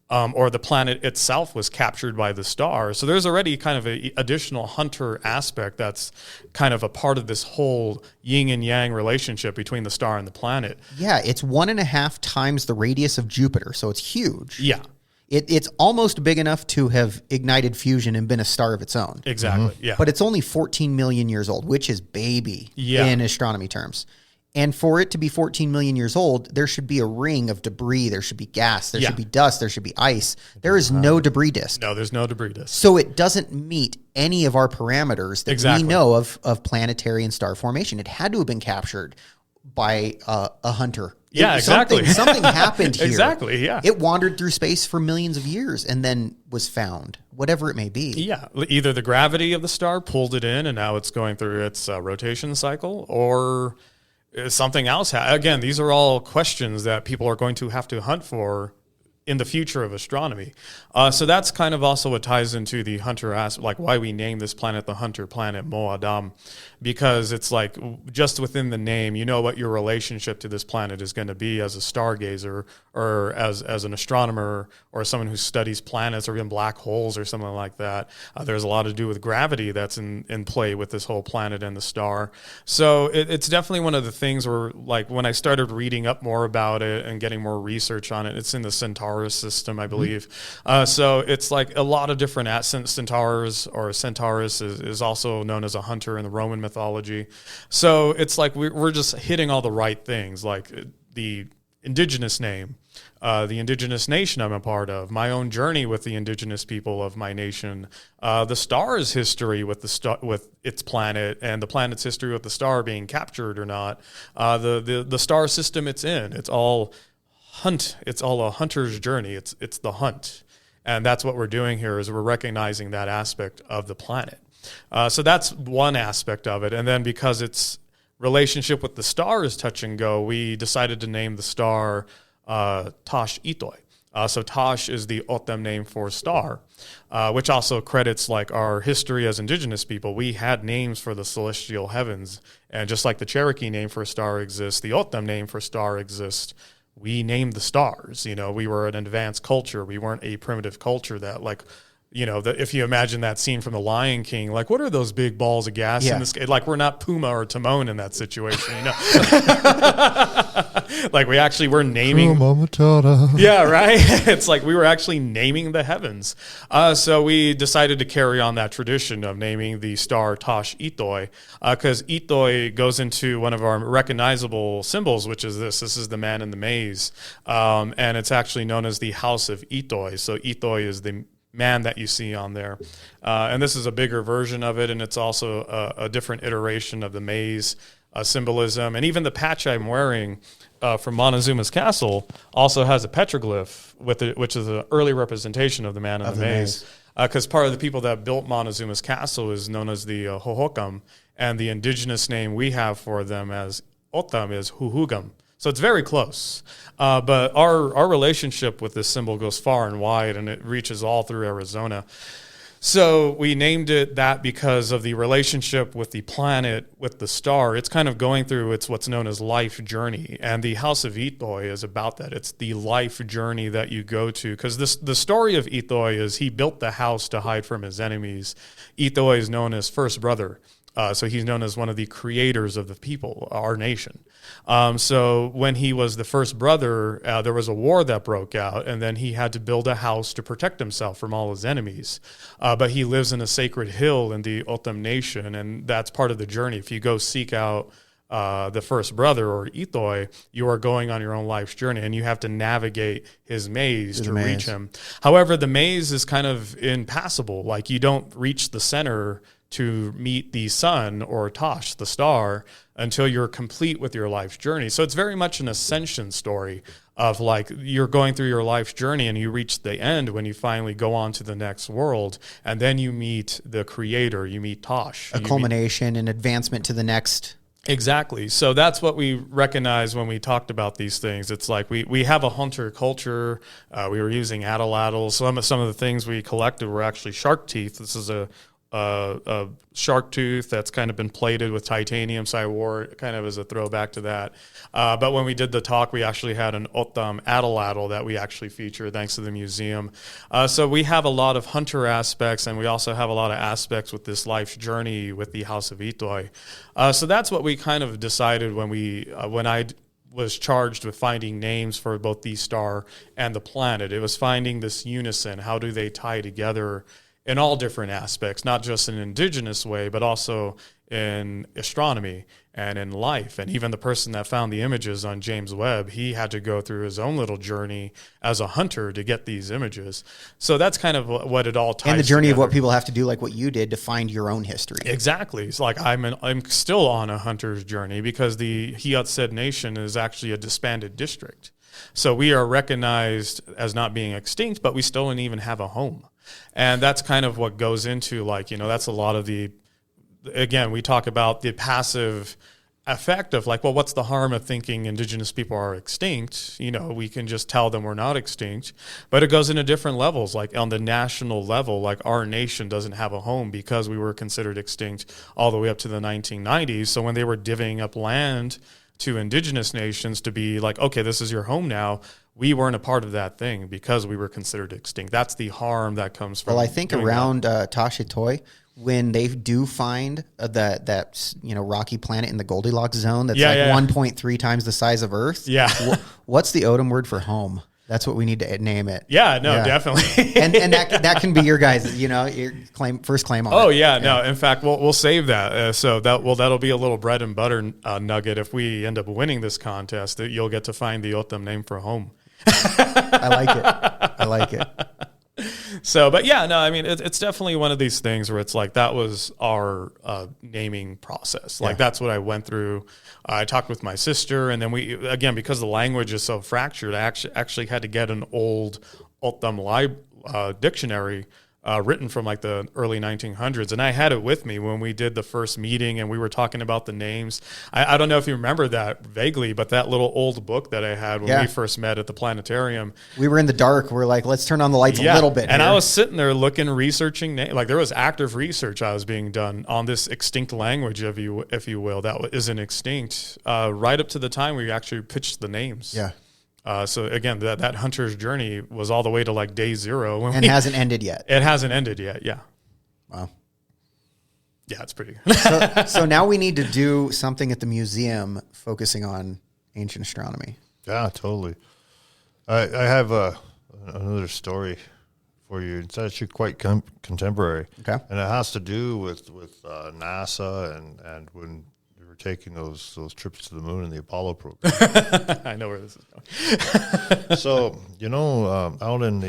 Or the planet itself was captured by the star. So there's already kind of an additional hunter aspect that's kind of a part of this whole yin and yang relationship between the star and the planet. Yeah, it's 1.5 times the radius of Jupiter, so it's huge. Yeah. It's almost big enough to have ignited fusion and been a star of its own. Exactly, yeah. But it's only 14 million years old, which is baby in astronomy terms. And for it to be 14 million years old, there should be a ring of debris. There should be gas. There should be dust. There should be ice. There is no debris disk. No, there's no debris disk. So it doesn't meet any of our parameters that we know of planetary and star formation. It had to have been captured by a hunter. Yeah, exactly. Something happened here. Exactly, yeah. It wandered through space for millions of years and then was found, whatever it may be. Yeah, either the gravity of the star pulled it in and now it's going through its rotation cycle, or something else. Again, these are all questions that people are going to have to hunt for in the future of astronomy. So that's kind of also what ties into the hunter aspect, like why we named this planet the hunter planet Moadam, because it's like just within the name, you know what your relationship to this planet is going to be as a stargazer or as an astronomer or someone who studies planets or even black holes or something like that. There's a lot to do with gravity that's in play with this whole planet and the star. So it's definitely one of the things where, like, when I started reading up more about it and getting more research on it, it's in the Centaurus system, I believe. So it's like a lot of different Centaurs, or Centaurus is also known as a hunter in the Roman mythology. So it's like we're just hitting all the right things, like the indigenous name, the indigenous nation I'm a part of, my own journey with the indigenous people of my nation, the star's history with with its planet, and the planet's history with the star being captured or not, the star system it's in. It's all a hunter's journey. It's the hunt. And that's what we're doing here, is we're recognizing that aspect of the planet. So that's one aspect of it. And then because its relationship with the star is touch and go, we decided to name the star Tash Itoy. So Tash is the Otham name for star, which also credits like our history as indigenous people. We had names for the celestial heavens. And just like the Cherokee name for star exists, the Otham name for star exists. We named the stars. We were an advanced culture. We weren't a primitive culture that, like, if you imagine that scene from The Lion King, like, what are those big balls of gas in the sky? Like, we're not Puma or Timon in that situation, Like, we actually were naming. Yeah, right? It's like we were actually naming the heavens. So we decided to carry on that tradition of naming the star Tash Itoy, because Itoy goes into one of our recognizable symbols, which is this. This is the man in the maze. And it's actually known as the House of Itoy. So Itoy is the man that you see on there. And this is a bigger version of it, and it's also a different iteration of the maze symbolism. And even the patch I'm wearing from Montezuma's castle also has a petroglyph with it, which is an early representation of the man in the maze. Because part of the people that built Montezuma's castle is known as the Hohokam, and the indigenous name we have for them as Otham is Huhugam. So it's very close. But our relationship with this symbol goes far and wide, and it reaches all through Arizona. So we named it that because of the relationship with the planet, with the star. It's kind of going through what's known as life journey. And the House of Itoy is about that. It's the life journey that you go to. Because the story of Itoy is he built the house to hide from his enemies. Itoy is known as first brother So he's known as one of the creators of the people, our nation. So when he was the first brother, there was a war that broke out, and then he had to build a house to protect himself from all his enemies. But he lives in a sacred hill in the O'odham Nation, and that's part of the journey. If you go seek out the first brother, or Ithoi, you are going on your own life's journey, and you have to navigate his maze to reach him. However, the maze is kind of impassable. Like, you don't reach the center to meet the sun or Tosh, the star, until you're complete with your life's journey. So it's very much an ascension story of, like, you're going through your life's journey and you reach the end when you finally go on to the next world, and then you meet the creator, you meet Tosh. A culmination and advancement to the next. Exactly. So that's what we recognize when we talked about these things. It's like we have a hunter culture. We were using atlatls. Some of the things we collected were actually shark teeth. This is a shark tooth that's kind of been plated with titanium, so I wore it kind of as a throwback to that. But when we did the talk, we actually had an O'odham atlatl that we actually featured thanks to the museum. So we have a lot of hunter aspects, and we also have a lot of aspects with this life's journey with the House of Ithoi. So that's what we kind of decided when I was charged with finding names for both the star and the planet. It was finding this unison. How do they tie together in all different aspects, not just in an indigenous way, but also in astronomy and in life. And even the person that found the images on James Webb, he had to go through his own little journey as a hunter to get these images. So that's kind of what it all ties And the journey together. of what people have to do, like what you did, to find your own history. Exactly. It's like I'm still on a hunter's journey, because the Hiotsid Nation is actually a disbanded district. So we are recognized as not being extinct, but we still don't even have a home. And that's kind of what goes into, like, that's a lot of again, we talk about the passive effect of, like, well, what's the harm of thinking indigenous people are extinct? We can just tell them we're not extinct. But it goes into different levels, like on the national level, like our nation doesn't have a home because we were considered extinct all the way up to the 1990s. So when they were divvying up land to indigenous nations to be like, okay, this is your home now, we weren't a part of that thing because we were considered extinct. That's the harm that comes from. Well, I think around Tasha Toy, when they do find that rocky planet in the Goldilocks zone that's 1.3 times the size of Earth. Yeah. What's the O'odham word for home? That's what we need to name it. Yeah, no, definitely. and that can be your guys', your first claim on it. Oh yeah, no. In fact, we'll save that. So that'll be a little bread and butter nugget if we end up winning this contest. That you'll get to find the O'odham name for home. I like it. So, but yeah, no, I mean, it's definitely one of these things where it's like, that was our naming process. Like, that's what I went through. I talked with my sister, and then we, again, because the language is so fractured, I actually had to get an old O'odham dictionary written from like the early 1900s. And I had it with me when we did the first meeting and we were talking about the names. I don't know if you remember that vaguely, but that little old book that I had when we first met at the planetarium. We were in the dark. We're like, let's turn on the lights a little bit. And here. I was sitting there researching, like there was active research I was being done on this extinct language, if you will, that isn't extinct, right up to the time we actually pitched the names. Yeah. So again, that hunter's journey was all the way to like day zero. And hasn't ended yet. It hasn't ended yet, yeah. Wow. Yeah, it's pretty good. So now we need to do something at the museum focusing on ancient astronomy. Yeah, totally. I have another story for you. It's actually quite contemporary. Okay. And it has to do with NASA and when taking those trips to the moon in the Apollo program. I know where this is going. So, out in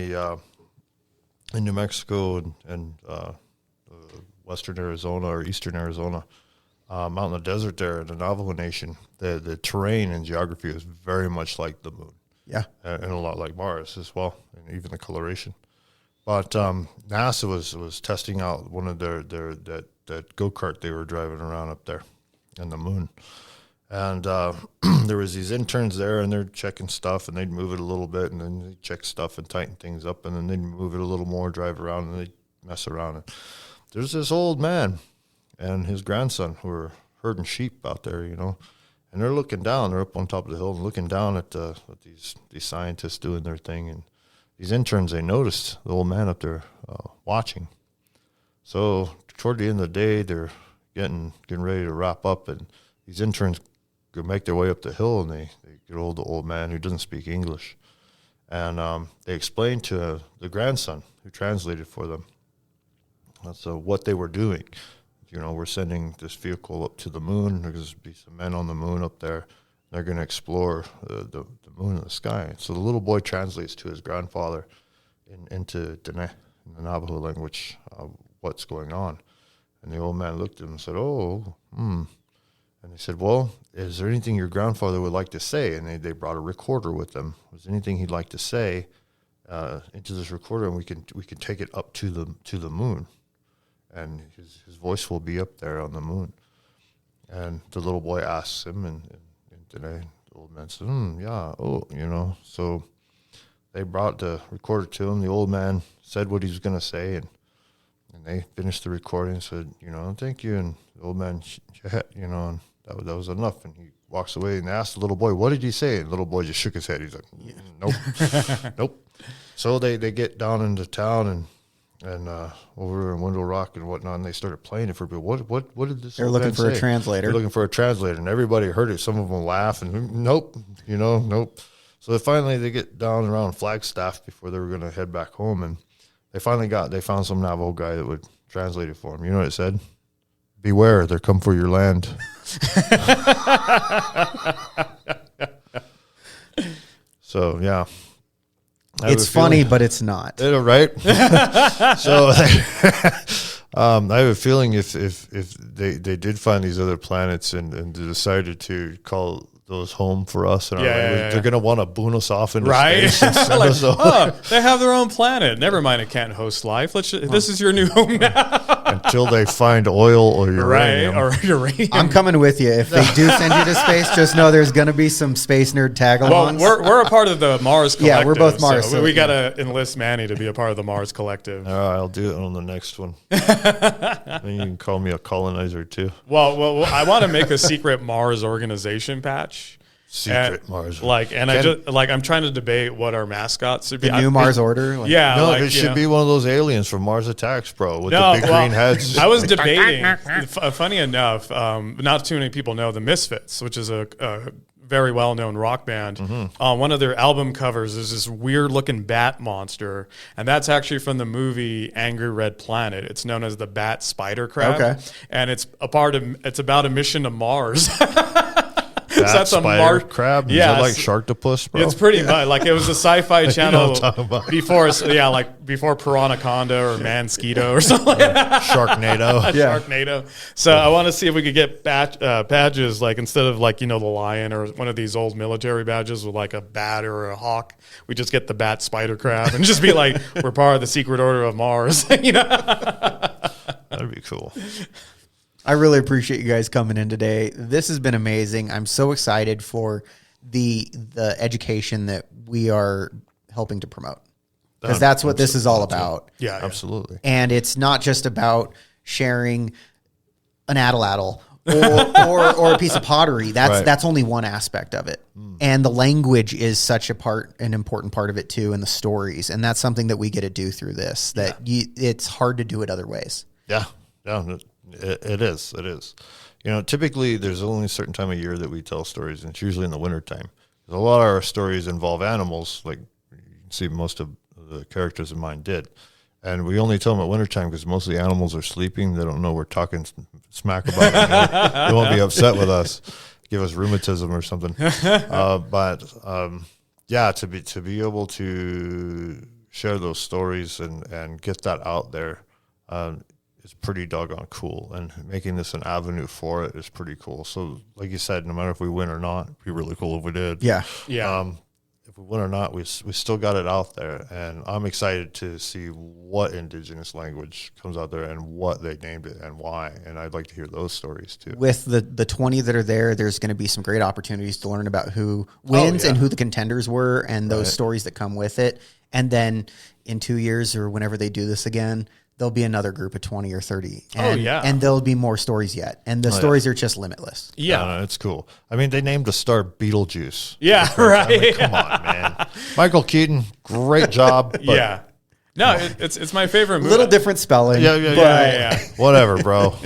New Mexico and western Arizona or eastern Arizona, out in the desert there in the Navajo Nation, the terrain and geography is very much like the moon. Yeah. And a lot like Mars as well, and even the coloration. But NASA was testing out one of that go-kart they were driving around up there and the moon, and there was these interns there, and they're checking stuff, and they'd move it a little bit, and then they'd check stuff and tighten things up, and then they'd move it a little more, drive around, and they'd mess around. And there's this old man and his grandson who were herding sheep out there, and they're looking down. They're up on top of the hill and looking down at these scientists doing their thing, and these interns, they noticed the old man up there watching. So toward the end of the day, they're getting ready to wrap up, and these interns go make their way up the hill, and they get hold of the old man who doesn't speak English. And they explained to the grandson who translated for them so what they were doing. We're sending this vehicle up to the moon. There's going to be some men on the moon up there. They're going to explore the moon and the sky. So the little boy translates to his grandfather into Dene, in the Navajo language, what's going on. And the old man looked at him and said, And they said, well, is there anything your grandfather would like to say? And they brought a recorder with them. Was there anything he'd like to say into this recorder, and we can take it up to the moon, and his voice will be up there on the moon. And the little boy asks him, and today the old man said, yeah, So they brought the recorder to him. The old man said what he was going to say, and they finished the recording and said, thank you. And the old man, and that was enough. And he walks away and asked the little boy, what did he say? And the little boy just shook his head. He's like, nope, nope. So they get down into town and over in Window Rock and whatnot, and they started playing it for people. What did this? They're looking for a translator. They're looking for a translator, and everybody heard it. Some of them laugh and nope. So they get down around Flagstaff before they were going to head back home, and they found some Navajo guy that would translate it for them. You know what it said? Beware, they're come for your land. So yeah. It's funny, but it's not. Right? So I have a feeling if they did find these other planets and decided to call those home for us, and they're going to want to boon us off into space and send us over. They have their own planet. Never mind, it can't host life. This is your new home now. Until they find oil or uranium. Right, or uranium. I'm coming with you. If they do send you to space, just know there's going to be some space nerd tag-alongs. Well, we're a part of the Mars Collective. Yeah, we're both Mars. So we got to enlist Manny to be a part of the Mars Collective. All right, I'll do it on the next one. And you can call me a colonizer too. Well, I want to make a secret Mars organization patch. Secret Mars. I'm trying to debate what our mascots should be. The new Mars Order? It should be one of those aliens from Mars Attacks, bro, with the big green heads. I was debating, funny enough, not too many people know the Misfits, which is a very well-known rock band. Mm-hmm. On one of their album covers, there's this weird-looking bat monster, and that's actually from the movie Angry Red Planet. It's known as the Bat Spider Crab. Okay. And it's about a mission to Mars. So that's spider crab? Yeah, is that like Sharktopus, bro? It's pretty much it was a sci-fi channel before Piranaconda or Mansquito or something like that. Sharknado. Sharknado. So I want to see if we could get badges, instead of the lion or one of these old military badges with a bat or a hawk. We just get the bat spider crab and just be we're part of the Secret Order of Mars. That'd be cool. I really appreciate you guys coming in today. This has been amazing. I'm so excited for the education that we are helping to promote, because that's what this is all about. Yeah, absolutely. And it's not just about sharing an atlatl or a piece of pottery. That's only one aspect of it. And the language is such an important part of it too, and the stories. And that's something that we get to do through this. It's hard to do it other ways. Yeah. It is. Typically there's only a certain time of year that we tell stories, and it's usually in the wintertime. A lot of our stories involve animals, like you can see most of the characters of mine did. And we only tell them at wintertime because most of the animals are sleeping. They don't know we're talking smack about them. They won't be upset with us, give us rheumatism or something. To be able to share those stories and get that out there, is pretty doggone cool, and making this an avenue for it is pretty cool. So like you said, no matter if we win or not, it'd be really cool if we did. Yeah. If we win or not, we still got it out there, and I'm excited to see what indigenous language comes out there and what they named it and why, and I'd like to hear those stories too. With the 20 that are there's going to be some great opportunities to learn about who wins and who the contenders were, and those stories that come with it. And then in 2 years or whenever they do this again, there'll be another group of 20 or 30. And there'll be more stories yet. And the stories are just limitless. Yeah. It's cool. I mean, they named a star Beetlejuice. Yeah, right. I mean, come on, man. Michael Keaton, great job. But yeah. No, it's my favorite movie. A little different spelling. Yeah. Whatever, bro.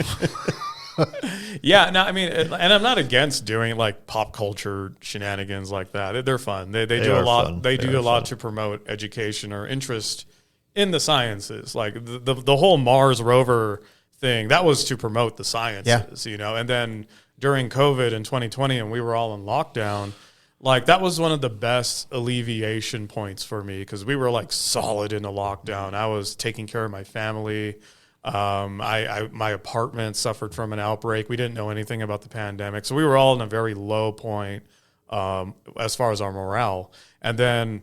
Yeah, no, I mean, and I'm not against doing like pop culture shenanigans like that. They're fun. They do a lot. Fun. They do a lot to promote education or interest in the sciences. Like the whole Mars rover thing, that was to promote the sciences, you know. And then during COVID in 2020, and we were all in lockdown, like that was one of the best alleviation points for me because we were like solid in a lockdown. I was taking care of my family. My apartment suffered from an outbreak. We didn't know anything about the pandemic. So we were all in a very low point as far as our morale. And then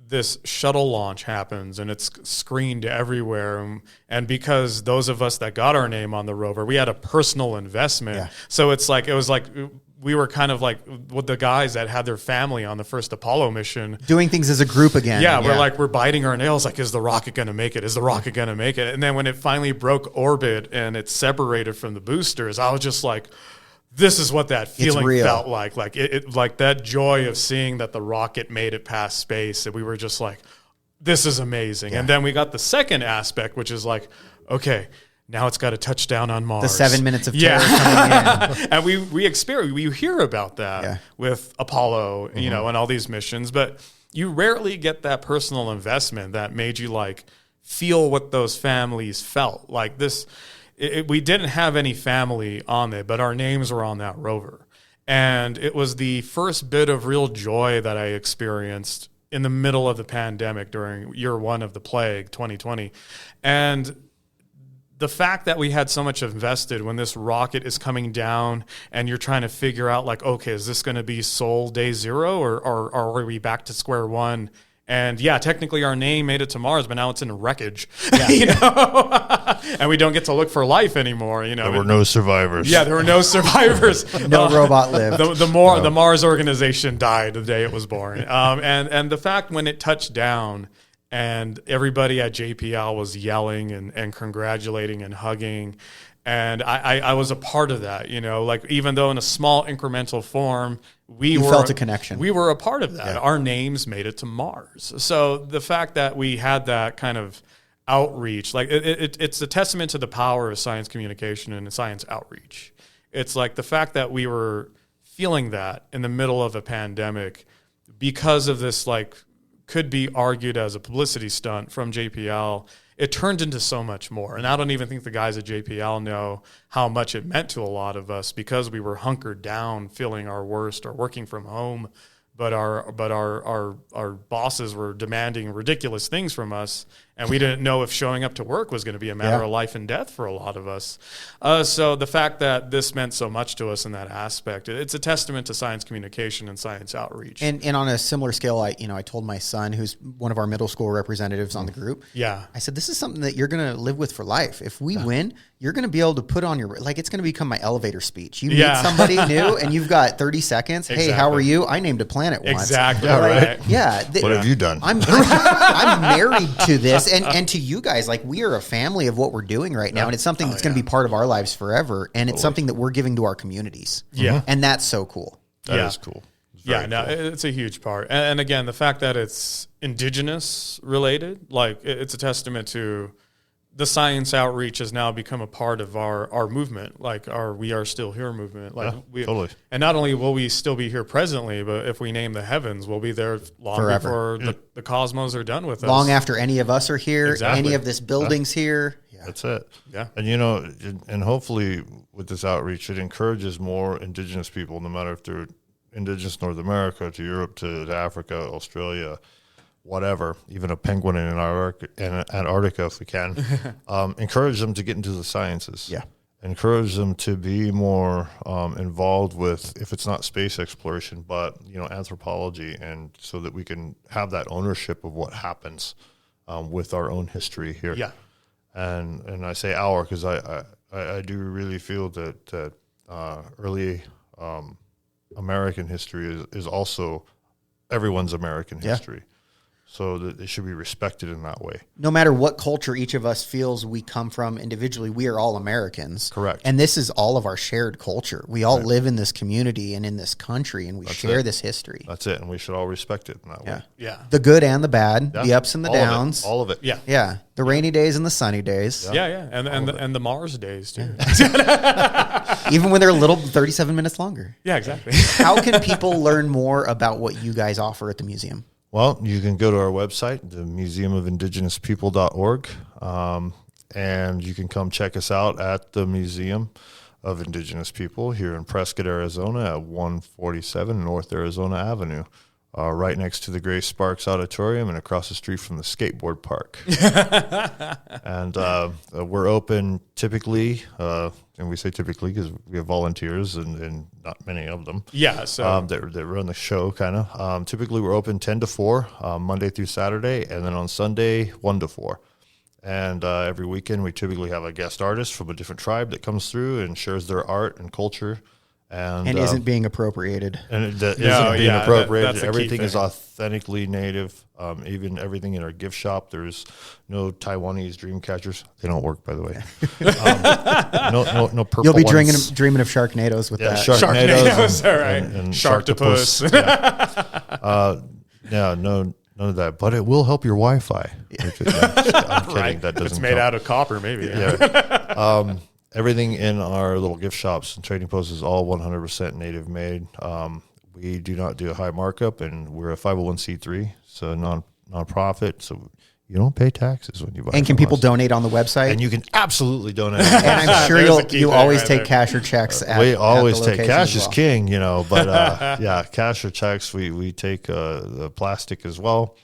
this shuttle launch happens and it's screened everywhere. And because those of us that got our name on the rover, we had a personal investment. Yeah. So it was like we were kind of like with the guys that had their family on the first Apollo mission. Doing things as a group again. Yeah, we're biting our nails like, is the rocket going to make it? Is the rocket going to make it? And then when it finally broke orbit and it separated from the boosters, I was just like, this is what that feeling felt like. Like it like that joy of seeing that the rocket made it past space. And we were just like, this is amazing. Yeah. And then we got the second aspect, which is like, okay, now it's got to touch down on Mars. The 7 minutes of terror coming in. And we hear about that with Apollo, you know, and all these missions, but you rarely get that personal investment that made you like feel what those families felt. Like this, we didn't have any family on it, but our names were on that rover. And it was the first bit of real joy that I experienced in the middle of the pandemic during year one of the plague, 2020. And the fact that we had so much invested when this rocket is coming down and you're trying to figure out like, okay, is this going to be Sol day zero or are we back to square one? And yeah, technically our name made it to Mars, but now it's in wreckage, you know, and we don't get to look for life anymore. You know, there were no survivors. Yeah, there were no survivors. No robot lived. The Mars organization died the day it was born. And the fact when it touched down and everybody at JPL was yelling and congratulating and hugging. And I was a part of that, you know, like even though in a small incremental form, we felt a connection. We were a part of that. Yeah. Our names made it to Mars. So the fact that we had that kind of outreach, like it's a testament to the power of science communication and science outreach. It's like the fact that we were feeling that in the middle of a pandemic because of this, like, could be argued as a publicity stunt from JPL. It turned into so much more. And I don't even think the guys at JPL know how much it meant to a lot of us because we were hunkered down, feeling our worst or working from home. But our bosses were demanding ridiculous things from us, and we didn't know if showing up to work was going to be a matter of life and death for a lot of us. So the fact that this meant so much to us in that aspect, it's a testament to science communication and science outreach. And on a similar scale, I told my son, who's one of our middle school representatives on the group, I said, this is something that you're going to live with for life. If we win, you're going to be able to put on it's going to become my elevator speech. You meet somebody new and you've got 30 seconds. Exactly. Hey, how are you? I named a planet once. Exactly. Right. Yeah. What have you done? I'm married to this and to you guys. Like, we are a family of what we're doing right now. And it's something that's going to be part of our lives forever. And it's something that we're giving to our communities. Yeah. And that's so cool. That is cool. It's a huge part. And again, the fact that it's indigenous related, like it's a testament to the science outreach has now become a part of our movement, like our We Are Still Here movement. Like totally. And not only will we still be here presently, but if we name the heavens, we'll be there long forever. before the cosmos are done with us. Long after any of us are here, any of this building's here. Yeah. That's it. Yeah. And, and hopefully with this outreach, it encourages more indigenous people, no matter if they're indigenous North America, to Europe, to Africa, Australia, whatever, even a penguin in Antarctica if we can, encourage them to get into the sciences. Yeah. Encourage them to be more involved with, if it's not space exploration, but, anthropology, and so that we can have that ownership of what happens with our own history here. Yeah. And I say our because I do really feel that early American history is also everyone's American history. So that it should be respected in that way. No matter what culture each of us feels we come from individually, we are all Americans. Correct. And this is all of our shared culture. We all live in this community and in this country, and we share this history. That's it. And we should all respect it in that way. Yeah. The good and the bad, the ups and the All downs. All of it. Yeah. Yeah. The rainy days and the sunny days. Yeah. And the Mars days too. Even when they're a little 37 minutes longer. Yeah, exactly. How can people learn more about what you guys offer at the museum? Well, you can go to our website, the Museum of Indigenous People.org, and you can come check us out at the Museum of Indigenous People here in Prescott, Arizona at 147 North Arizona Avenue, right next to the Grace Sparks Auditorium and across the street from the skateboard park. And we're open typically, and we say typically because we have volunteers and not many of them. Yeah, so that run the show kind of. Typically, we're open 10 to 4, Monday through Saturday, and then on Sunday, 1 to 4. And every weekend, we typically have a guest artist from a different tribe that comes through and shares their art and culture. And isn't being appropriated. And that isn't being appropriated. That's a key Everything thing. is authentically native. Even everything in our gift shop. There's no Taiwanese dream catchers. They don't work, by the way. No purple You'll be ones. dreaming of Sharknadoes with that. Sharknadoes all right. and Sharktopus. None of that. But it will help your Wi-Fi. I'm kidding. Right. That doesn't It's made count. out of copper, maybe. Everything in our little gift shops and trading posts is all 100% native made. We do not do a high markup, and we're a 501c3, so non-profit. So you don't pay taxes when you buy. And can from people us. donate on the website? And you can absolutely donate. And I'm sure There's a key you thing always right take there. cash or checks. We always at the take location cash as is well. king, but yeah, cash or checks. We take the plastic as well.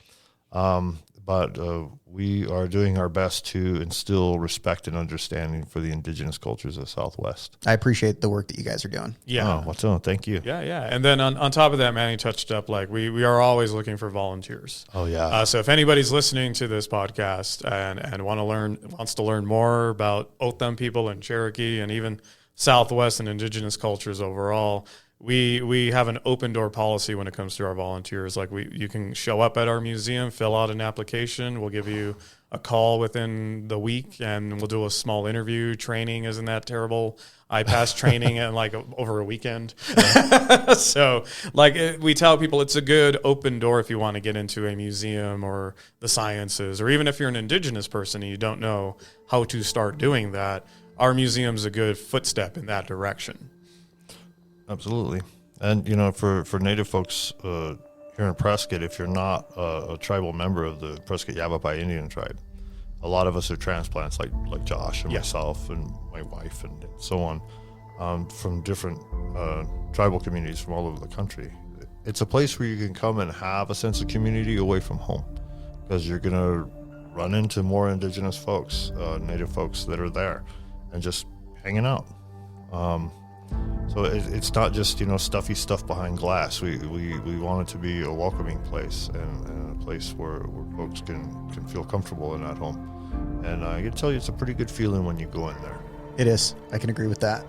But we are doing our best to instill respect and understanding for the indigenous cultures of Southwest. I appreciate the work that you guys are doing. Yeah. Thank you. Yeah. And then on top of that, Manny touched up, like we are always looking for volunteers. Oh yeah. So if anybody's listening to this podcast and wants to learn more about Otham people and Cherokee and even Southwest and indigenous cultures overall, we have an open door policy when it comes to our volunteers. Like you can show up at our museum, fill out an application. We'll give you a call within the week, and we'll do a small interview. Training isn't that terrible. I passed training and over a weekend. So we tell people it's a good open door if you want to get into a museum or the sciences, or even if you're an indigenous person and you don't know how to start doing that. Our museum's a good footstep in that direction. Absolutely. And, for Native folks here in Prescott, if you're not a tribal member of the Prescott Yavapai Indian tribe, a lot of us are transplants like Josh and myself and my wife and so on, from different tribal communities from all over the country. It's a place where you can come and have a sense of community away from home, because you're going to run into more indigenous folks, Native folks that are there and just hanging out. So it's not just, stuffy stuff behind glass. We want it to be a welcoming place and a place where folks can feel comfortable and at home. And I can tell you, it's a pretty good feeling when you go in there. It is. I can agree with that.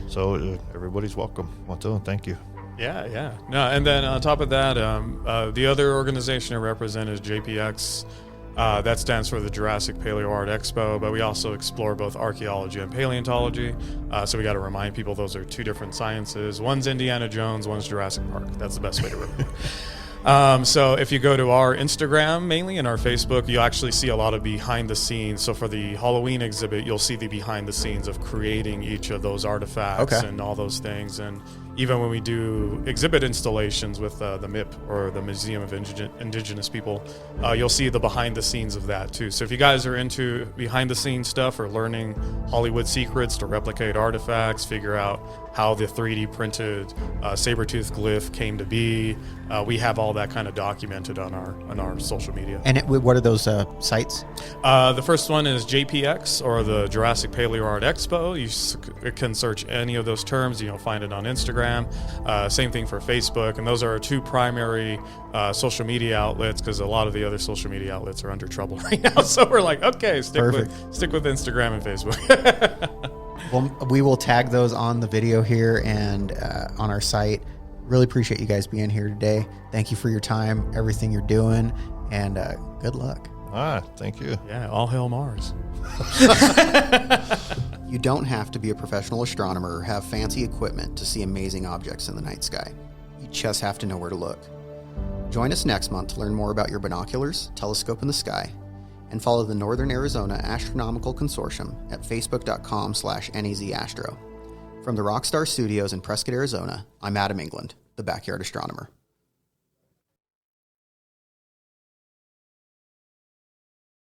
So everybody's welcome. Mato, thank you. Yeah. No, and then on top of that, the other organization I represent is JPX. That stands for the Jurassic Paleoart Expo, but we also explore both archaeology and paleontology. So we got to remind people those are two different sciences. One's Indiana Jones, one's Jurassic Park. That's the best way to remember. So if you go to our Instagram mainly and our Facebook, you'll actually see a lot of behind the scenes. So for the Halloween exhibit, you'll see the behind the scenes of creating each of those artifacts and all those things. And even when we do exhibit installations with the MIP, or the Museum of Indigenous People, you'll see the behind the scenes of that too. So if you guys are into behind the scenes stuff or learning Hollywood secrets to replicate artifacts, figure out how the 3D printed saber-tooth glyph came to be, we have all that kind of documented on our social media. And what are those sites? The first one is JPX, or the Jurassic Paleoart Expo. You can search any of those terms. You'll find it on Instagram. Same thing for Facebook. And those are our two primary social media outlets, because a lot of the other social media outlets are under trouble right now. So we're like, okay, stick with Instagram and Facebook. Well, we will tag those on the video here and on our site. Really appreciate you guys being here today. Thank you for your time, everything you're doing, and good luck. Thank you. Yeah, all hail Mars. You don't have to be a professional astronomer or have fancy equipment to see amazing objects in the night sky. You just have to know where to look. Join us next month to learn more about your binoculars, telescope in the sky, and follow the Northern Arizona Astronomical Consortium at facebook.com/NAZAstro. From the Rockstar Studios in Prescott, Arizona, I'm Adam England, the Backyard Astronomer.